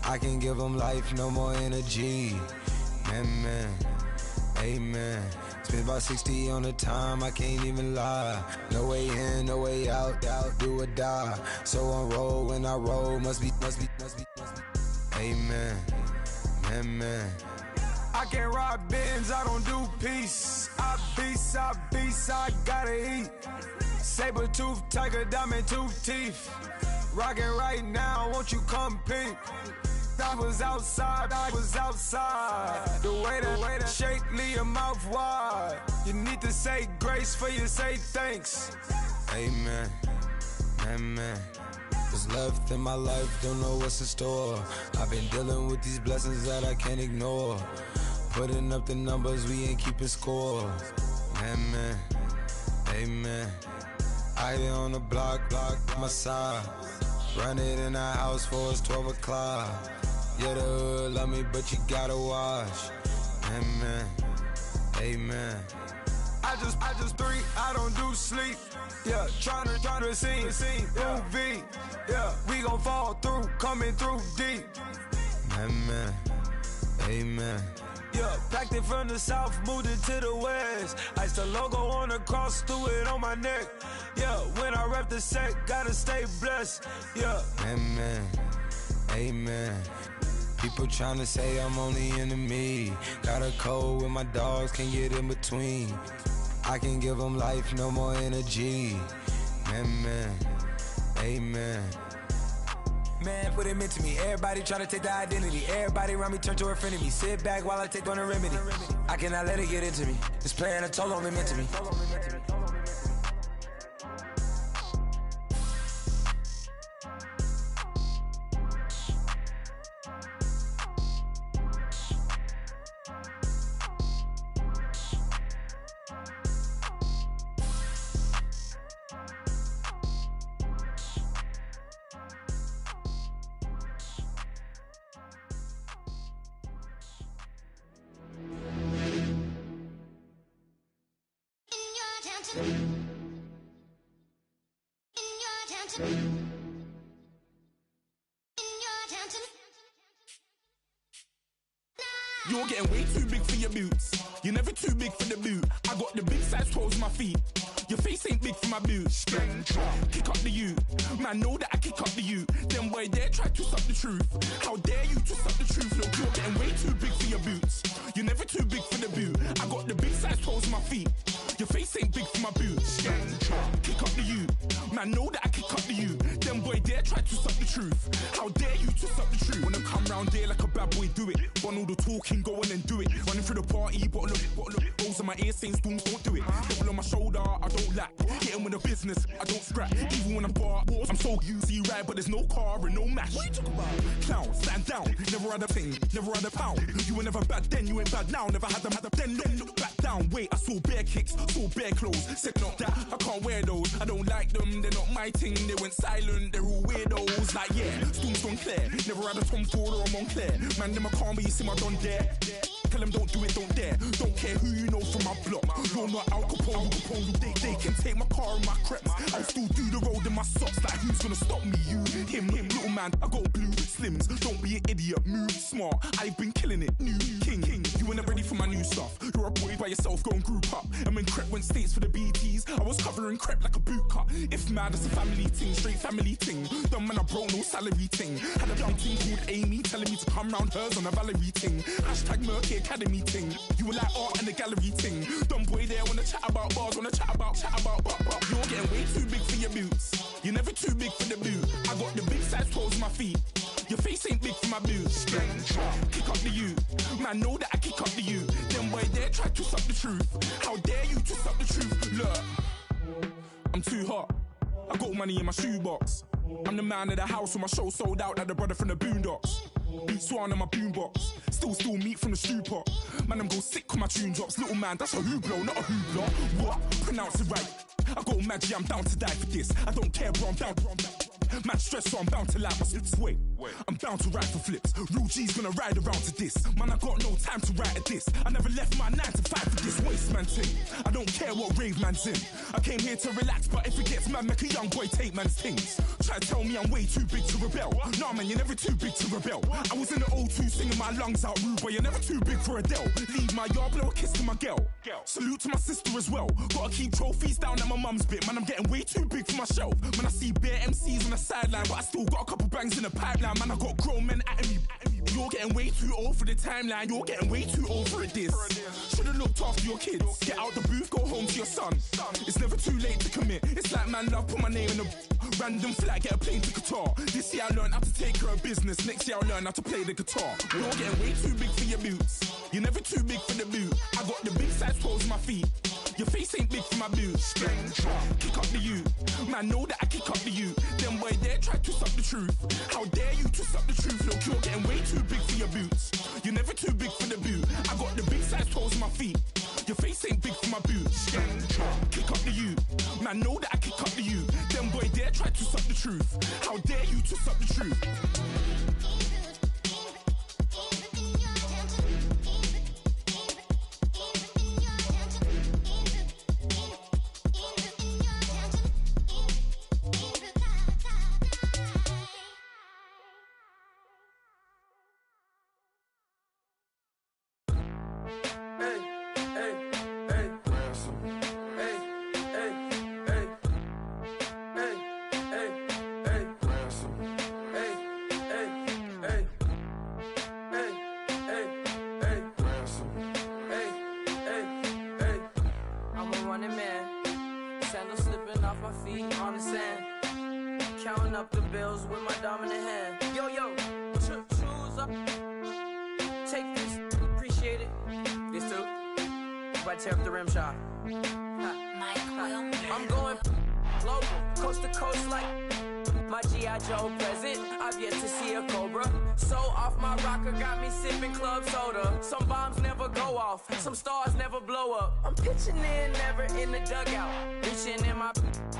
I can give them life, no more energy. Man, amen. Spent about 60 on the time, I can't even lie. No way in, no way out, do or die. So on roll when I roll, must be. Amen, man. I can't ride Benz, I don't do peace. I beast, I gotta eat. Saber tooth, tiger, diamond tooth teeth. Rockin' right now, won't you come peep? I was outside. The way to shake, leave your mouth wide. You need to say grace for you say thanks. Amen, What's left in my life, don't know what's in store. I've been dealing with these blessings that I can't ignore. Putting up the numbers, we ain't keeping score. Amen. I been on the block, my side. Run it in the house for it's 12 o'clock. Yeah, the hood love me, but you gotta watch. Amen. I just three, I don't do sleep. Yeah, tryna see UV. Yeah, we gon' fall through, coming through deep. Amen. Yeah, packed it from the south, moved it to the west. Iced the logo on the cross, threw it on my neck. Yeah, when I rep the set, gotta stay blessed. Yeah. Amen. People tryna say I'm only enemy. Got a code with my dogs, can't get in between. I can give them life, no more energy. Amen. Man, what it meant to me. Everybody try to take the identity. Everybody around me turn to a friend of me. Sit back while I take on the remedy. I cannot let it get into me. This playing a toll on me meant to me.
You're getting way too big for your boots. You're never too big for the boot. I got the big size toes on my feet. Your face ain't big for my boots. Kick up the you. Man, know that I kick up the you. Them boy there try to suck the truth. How dare you to suck the truth? Look, you're getting way too big for your boots. You're never too big for the boot. I got the big size toes on my feet. Your face ain't big for my boots. Kick up the you. Man, know that I kick up the you. Them boy there try to suck the truth. How dare you to suck the truth? Wanna come round there like a bad boy, do it. Want all the talking, go on and do it. Running through the party, bottle up. Rolls on my ear saying storms, don't do it. Devil on my shoulder, I don't lack. Getting with the business, I don't scrap. Even when I'm bar, I'm so easy ride, but there's no car and no match. What you talking about? Clown, stand down. Never had a thing, never had a pound. You were never bad then, you ain't bad now. Never had them, then look back down. Wait, I saw bare kicks, saw bare clothes. Said not that, I can't wear those. I don't like them, they're not my thing. They went silent, they're all weirdos. Like yeah, storms don't clear. Never had a Tom Ford or a Montclair. Man, them I can't be, you see my done there. Tell them don't do it, don't dare. Don't care who you know from my block. You're not Al Capone, they can take my car and my creps. I'll still do the road in my socks. Like who's gonna stop me? You, him, little man. I got blue slims. Don't be an idiot, move smart. I've been killing it, new king. You were never ready for my new stuff. You're a boy by yourself, go and group up. And when Crep went states for the BTs, I was covering Crep like a boot cut. If mad, it's a family thing, straight family thing. Dumb man, I broke no salary thing. Had a young thing called Amy telling me to come round hers on a Valerie thing. Hashtag Murky Academy thing. You were like art and the gallery thing. Dumb boy there wanna chat about bars, wanna chat about. You're getting way too big for your boots. You're never too big for the boot. I got the big size toes on my feet. Your face ain't big for my boots. Kick up the you. Man, know that I kick up the you. Them boy there try to suck the truth. How dare you to suck the truth? Look, I'm too hot. I got money in my shoebox. I'm the man of the house when my show sold out like the brother from the Boondocks. Beat Swan on my boombox. Still meat from the stew pot. Man, I'm go sick when my tune drops. Little man, that's a hooplo, not a hoopla. What? Pronounce it right. I got Maggie, I'm down to die for this. I don't care, bro, I'm down. Man stressed, so I'm bound to like my slips. Wait, I'm bound to ride for flips. Real G's gonna ride around to this. Man, I got no time to write at this. I never left my 9 to 5 for this waste man thing. I don't care what rave man's in. I came here to relax, but if it gets mad, make a young boy take man's things. Try to tell me I'm way too big to rebel. Nah, man, you're never too big to rebel. I was in the O2 singing my lungs out rude, but you're never too big for Adele. Leave my yard, blow a kiss to my girl. Salute to my sister as well. Gotta keep trophies down at my mum's bit. Man, I'm getting way too big for my shelf. Man, I see bare MCs on the sideline, but I still got a couple bangs in the pipeline. Man, I got grown men at me. You're getting way too old for the timeline. You're getting way too old for a diss. Should've looked after your kids. Get out the booth, go home to your son. It's never too late to commit. It's like man love, put my name in a random flag, get a plane to Qatar. This year I learned how to take care of business. Next year I'll learn how to play the guitar. You're getting way too big for your boots. You're never too big for the boot. I got the big size toes on my feet. Your face ain't big for my boots. Kick up the you. Man, know that I kick up the you. Them boy there try to suck the truth. How dare you to suck the truth? Look, you're getting way too big for your boots. You're never too big for the boot. I got the big size toes on my feet. Your face ain't big for my boots. Kick up the you. Man, know that I kick up the you. Them boy there try to suck the truth. How dare you to suck the truth?
Tear up the rim shot. I'm going global, coast to coast like my G.I. Joe present. I've yet to see a Cobra. So off my rocker got me sipping club soda. Some bombs never go off, some stars never blow up. I'm pitching in, never in the dugout. Reaching in my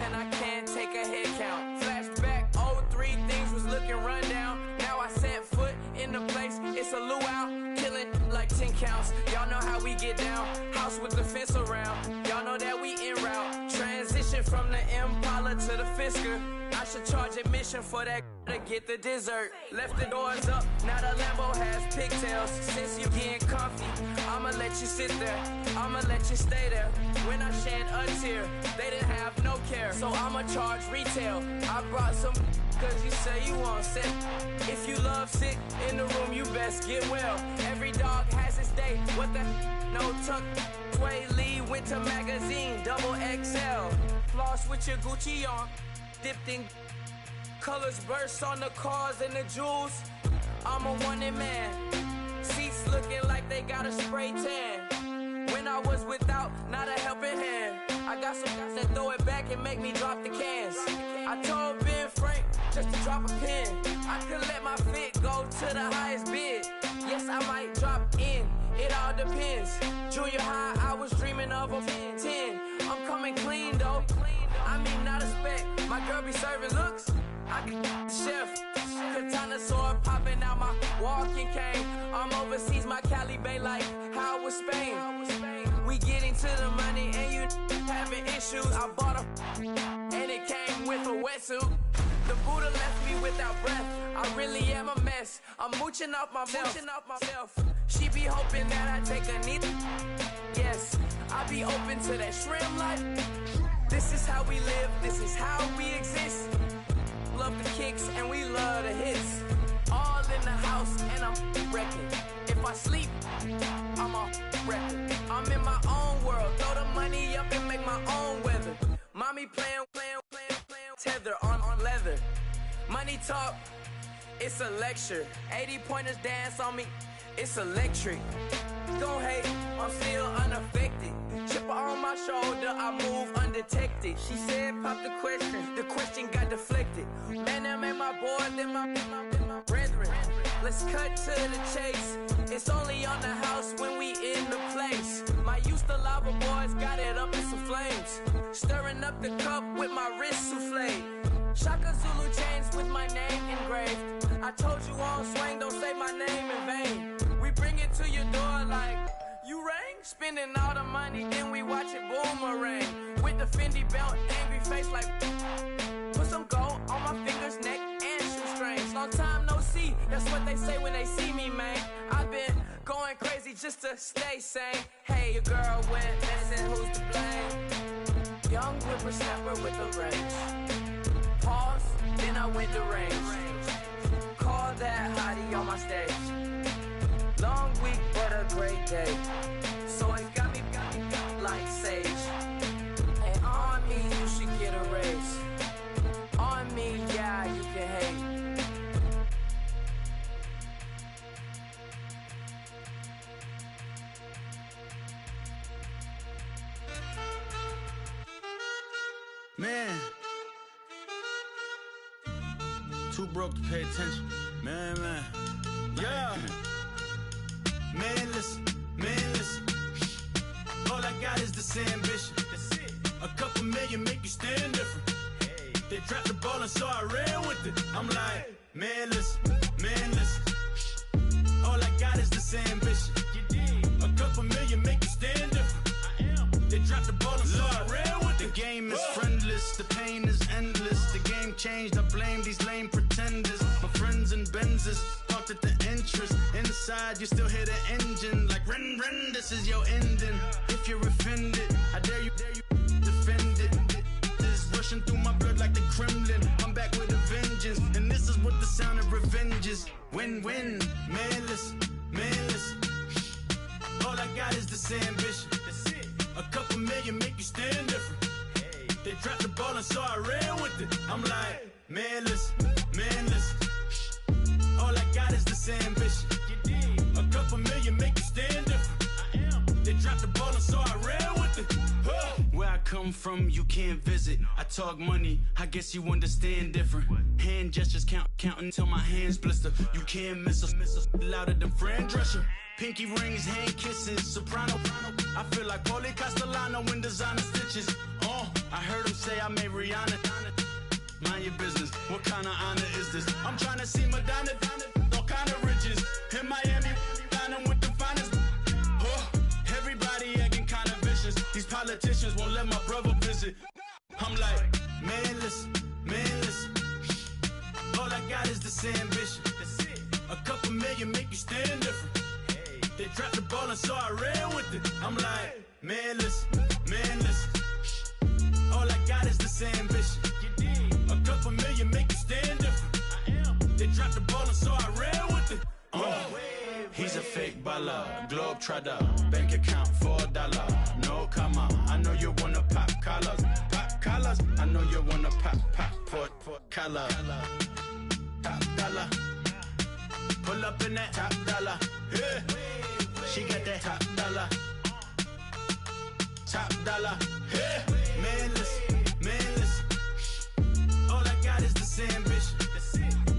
and I can't take a head count. Flashback, 03, things was looking run down. Now I set foot in the place, it's a luau. Killing like 10 counts, y'all know how we get down. House with the fence around, y'all know that we en route. Transition from the Impala to the Fisker. I should charge admission for that to get the dessert. Left the doors up, now the Lambo has pigtails. Since you getting comfy, I'ma let you sit there, I'ma let you stay there. When I shed a tear, they didn't have no care. So I'ma charge retail. I brought some cause you say you want sick. If you love sick in the room, you best get well. Every dog has its day, what the no tuck. Sway Lee, Winter Magazine, double XL. Floss with your Gucci on, dipped in colors, bursts on the cars and the jewels. I'm a wanted man, seats looking like they got a spray tan. When I was without, not a helping hand. I got some guys that throw it back and make me drop the cans. I told Ben Frank just to drop a pin. I could let my fit go to the highest bid. Yes, I might drop in, it all depends. Junior high, I was dreaming of a 10. I'm coming clean though, I mean not a spec. My girl be serving looks, I can the chef. Katana sword popping out my walking cane. I'm overseas, my Cali Bay like how was Spain. We getting to the money and you having issues. I bought a and it came with a wetsuit. The Buddha left me without breath. I really am a mess. I'm mooching off myself. She be hoping that I take a knee. Yes, I be open to that shrimp life. This is how we live. This is how we exist. Love the kicks and we love the hits. All in the house and I'm wrecking. If I sleep, I'm a wrecking. I'm in my own world. Throw the money up and make my own weather. Mommy playing, tether on leather. Money talk, it's a lecture. 80 pointers dance on me, it's electric. Don't hate, I'm still unaffected. Chipper on my shoulder, I move undetected. She said pop the question got deflected. Man, that made my boy, then my brethren. Let's cut to the chase. It's only on the house when we in the place. My used to lava boys got it up in some flames. Stirring up the cup with my wrist souffle. Shaka Zulu chains with I told you on swing, don't say my name in vain. We bring it to your door like, you rang? Spending all the money, then we watch it boomerang. With the Fendi belt, angry face like, put some gold on my fingers, neck, and shoestrings. Long time no see, that's what they say when they see me, man. I've been going crazy just to stay sane. Hey, your girl went missing, who's to blame? Young whippersnapper with the range. Pause, then I went to range. Call that hottie on my stage. Long week, but a great day. So it got me like sage. And on me, you should get a raise. On me, yeah, you can hate.
Man, too broke to pay attention. Man. Yeah. Man, listen. All I got is this ambition. A couple million make you stand different. They dropped the ball and so I ran with it. I'm like, man, listen. All I got is this ambition. A couple million make you stand different. They dropped the ball and so I ran with it. The game is friendless, the pain is endless. The game changed, I blame these lame pretenders. My friends and Benzes talked at the interest. Inside, you still hear the engine. Like, ren, this is your ending. If you're offended, I dare you defend it. This rushing through my blood like the Kremlin. I'm back with a vengeance, and this is what the sound of revenge is. Win-win, man, listen. All I got is this ambition. A couple million make you stand different. They dropped the ball and so I ran with it. I'm like, man, listen. All I got is this ambition. A couple million make you stand different. They dropped the ball and so I ran with it. Where I come from, you can't visit. I talk money, I guess you understand different. Hand gestures count until my hands blister. You can't miss us louder than Fran Drescher. Pinky rings, hand kisses, soprano. I feel like Paulie Castellano in designer stitches. I heard him say I made Rihanna. Mind your business, what kind of honor is this? I'm trying to see Madonna, all kind of riches. In Miami, dining with the finest. Everybody acting kind of vicious. These politicians won't let my brother visit. I'm like, man, listen. All I got is this ambition. A couple million make you stand different. They dropped the ball and so I ran with it. I'm like, man, listen. All I got is this ambition. A couple million make you stand different. They dropped the ball and so I ran with it. He's a fake baller, globe trotter, bank account $4. No comma, I know you wanna pop collars. I know you wanna pop collar. Top dollar, pull up in that top dollar. Yeah. She got that top dollar. Yeah. Man, listen. All I got is this ambition.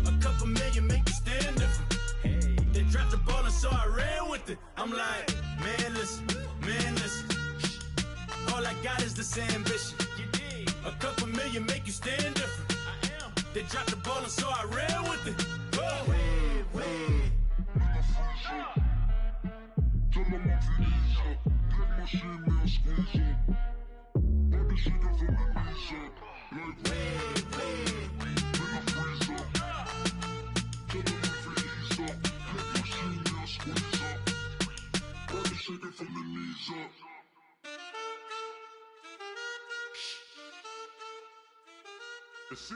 A couple million make you stand different. They dropped the ball and so I ran with it. I'm like, man, listen. All I got is this ambition. A couple million make you stand different. They dropped the ball and so I ran with it.
That's it.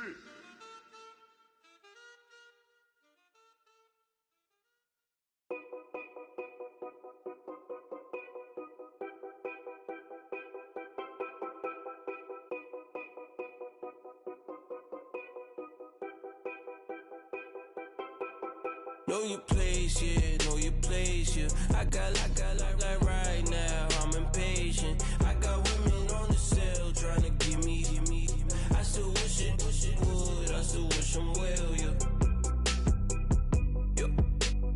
Know your place, yeah, know your place, yeah. I got like right now, I'm impatient. I got women on the cell trying to give me. I still wish it would, I still wish them well, yeah.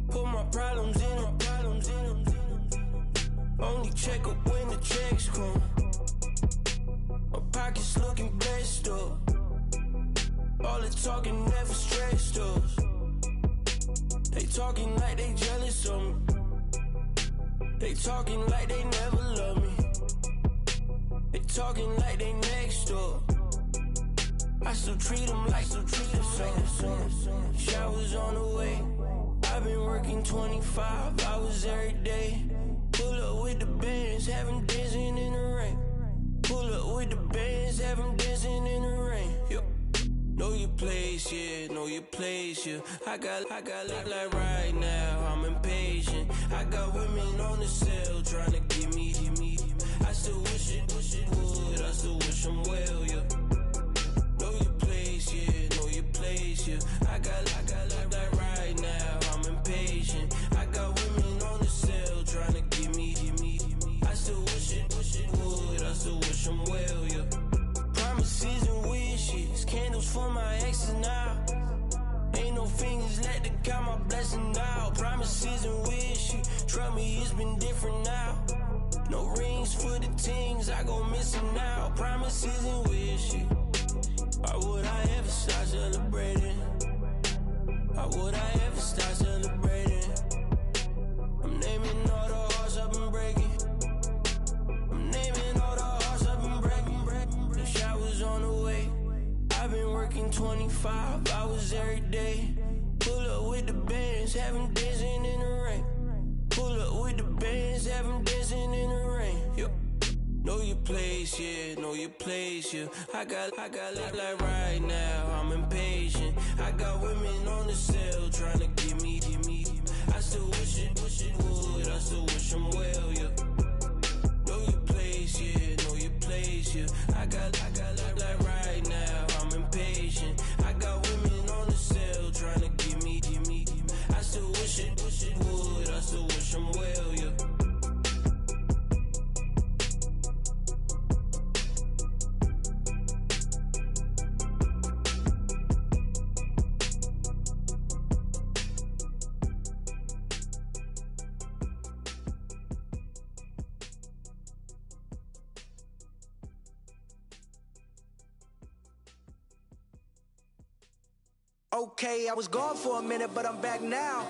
Put my problems in. Only check up when the checks come. My pockets looking blessed up. All the talking never stressed us. talking like they jealous of me. They talking like they never love me. They talking like they next door. I still treat them like so. Showers on the way. I've been working 25 hours every day. Pull up with the bands, have them dancing in the rain. Pull up with the bands, have them dancing in the rain. Yo. Know your place, yeah, know your place, yeah. I got like right now, I'm impatient. I got women on the cell trying to give me. I still wish it would, I still wish them well, yeah. Know your place, yeah, know your place, yeah. I got like right now, I'm impatient. I got women on the cell trying to give me. I still wish it would, I still wish them well, yeah. Promises and wishes, candles for my exes now. Ain't no fingers let to count my blessing now. Promises and wishes, trust me, it's been different now. No rings for the things I gon' miss them now. Promises and wishes. Why would I ever start celebrating? Why would I ever start celebrating? I'm naming all the hearts I've been breaking. I'm naming all the hearts I've been breaking. The showers on the way. I've been working 25 hours every day. Pull up with the bands, have them dancing in the rain. Pull up with the bands, have them dancing in the rain. Yo. Know your place, yeah, know your place, yeah. I got like right now, I'm impatient. I got women on the cell trying to give me. I still wish it would, I still wish them well, yeah. Know your place, yeah, know your place, yeah. I got like right now, I'm impatient. I got women on the cell trying to give me. I still wish it would, I still wish them well, yeah.
Okay, I was gone for a minute, but I'm back now.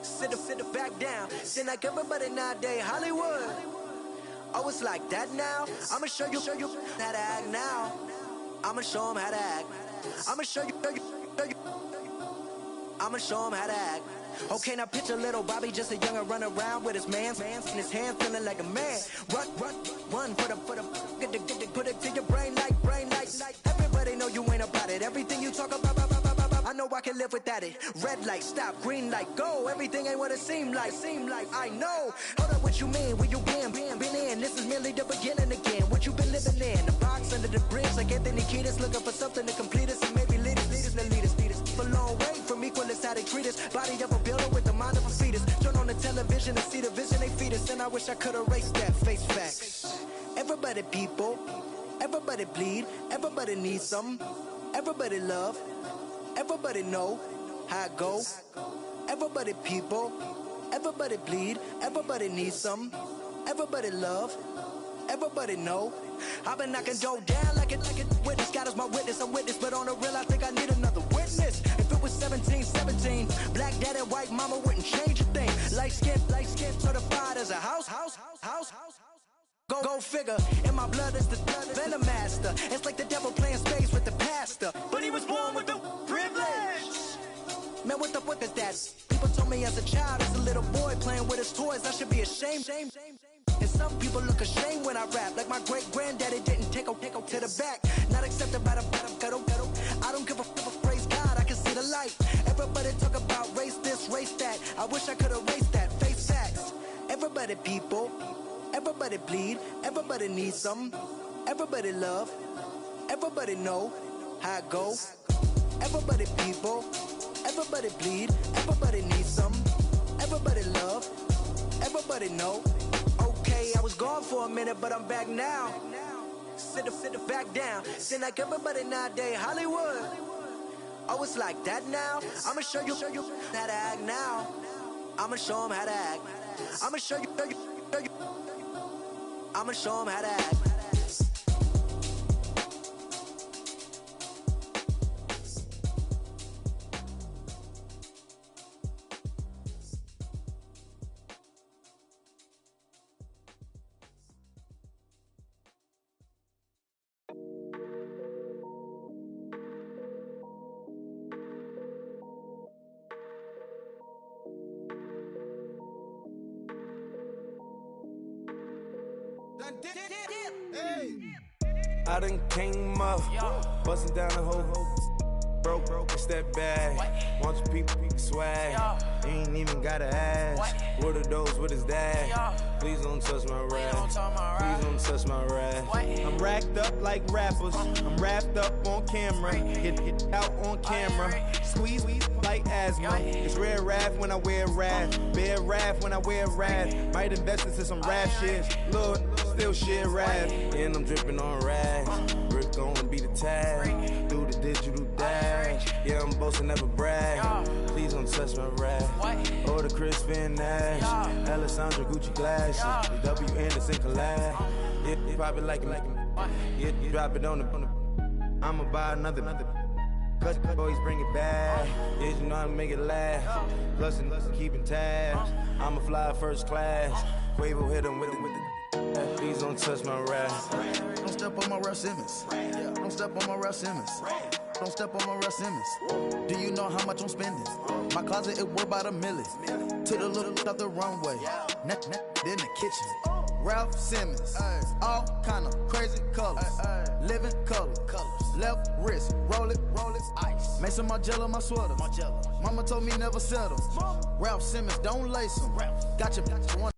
Sit back down. Seem like everybody nowadays, Hollywood. Oh, it's like that now? I'ma show you how to act now. I'ma show them how to act. I'ma show you. I'ma show them how to act. Okay, now picture little Bobby, just a youngin' run around with his mans in his hand, feeling like a man. Run for the put it to your brain like. Everybody know you ain't about it. Everything you talk about, I know I can live without it. Red light, stop, green light, go. Everything ain't what it seem like. I know. Hold up, what you mean? Where you been in? This is merely the beginning again. What you been living in? The box under the bridge, like Anthony Kiedis, looking for something to complete us and maybe lead us. For long way from equalist how they treat us. Body of a builder with the mind of a fetus. Turn on the television and see the vision they feed us. And I wish I could erase that. Face facts. Everybody people, everybody bleed, everybody needs something. Everybody love, everybody know how it go. Everybody people, everybody bleed, everybody needs something. Everybody love, everybody know. I've been knocking dough down like it witness. God is my witness, I'm witness, but on the real I think I need another witness. If it was 17, black dad and white mama wouldn't change a thing. Light skin certified as a house. Go figure, in my blood is the venom master. It's like the devil playing spades with the pastor, but he was born with the privilege. Man, what the fuck is that? People told me as a child, as a little boy playing with his toys, I should be ashamed. And some people look ashamed when I rap, like my great-granddaddy didn't take a to the back. Not accepted by the ghetto. I don't give a praise God, I can see the light. Everybody talk about race this, race that. I wish I could erase that, face facts. Everybody people, everybody bleed, everybody needs something. Everybody love, everybody know how it go. Everybody people, everybody bleed, everybody needs something. Everybody love, everybody know. Okay, I was gone for a minute, but I'm back now. Sit back down. Seem like everybody nowadays, Hollywood. Oh, it's like that now? I'ma show you how to act now. I'ma show them how to act. I'ma show you. I'ma show them how to act.
I done came up, bustin' down the whole broke, it's that bag. Want your people swag, you ain't even gotta ask. What are those, what is that? Please don't touch my rap, please don't touch my rap.
I'm racked up like rappers, I'm wrapped up on camera, hit out on camera, squeeze like asthma. It's rare wrath when I wear wrath, bare wrath when I wear wrath. Might invest into some rap shit, Lord, still shit wrath.
And I'm dripping on rags, Rick gonna be the tag, through the digital dash. Yeah, I'm boasting, never brag. Please don't touch my rap. Or the Chris Van Nash, Alessandra Gucci glasses, the W Anderson collab. Yeah, you pop it like it. Yeah, you drop it on the. I'ma buy another. Cut boys, bring it back. Yeah, you know how to make it last. Plus and keeping tabs. I'ma fly first class. Quavo hit him with it. Please don't touch my rap.
Don't step on my Ralph Simmons. Don't step on my Ralph Simmons. Don't step on my Ralph Simmons. Do you know how much I'm spending? My closet is worth about $1 million. Took the little out the runway. In the kitchen. Ralph Simmons. All kind of crazy colors. Living colors. Left wrist. Roll it. Ice. Make some Margiela my sweater. Mama told me never settle. Ralph Simmons, don't lace him. Got your bitch one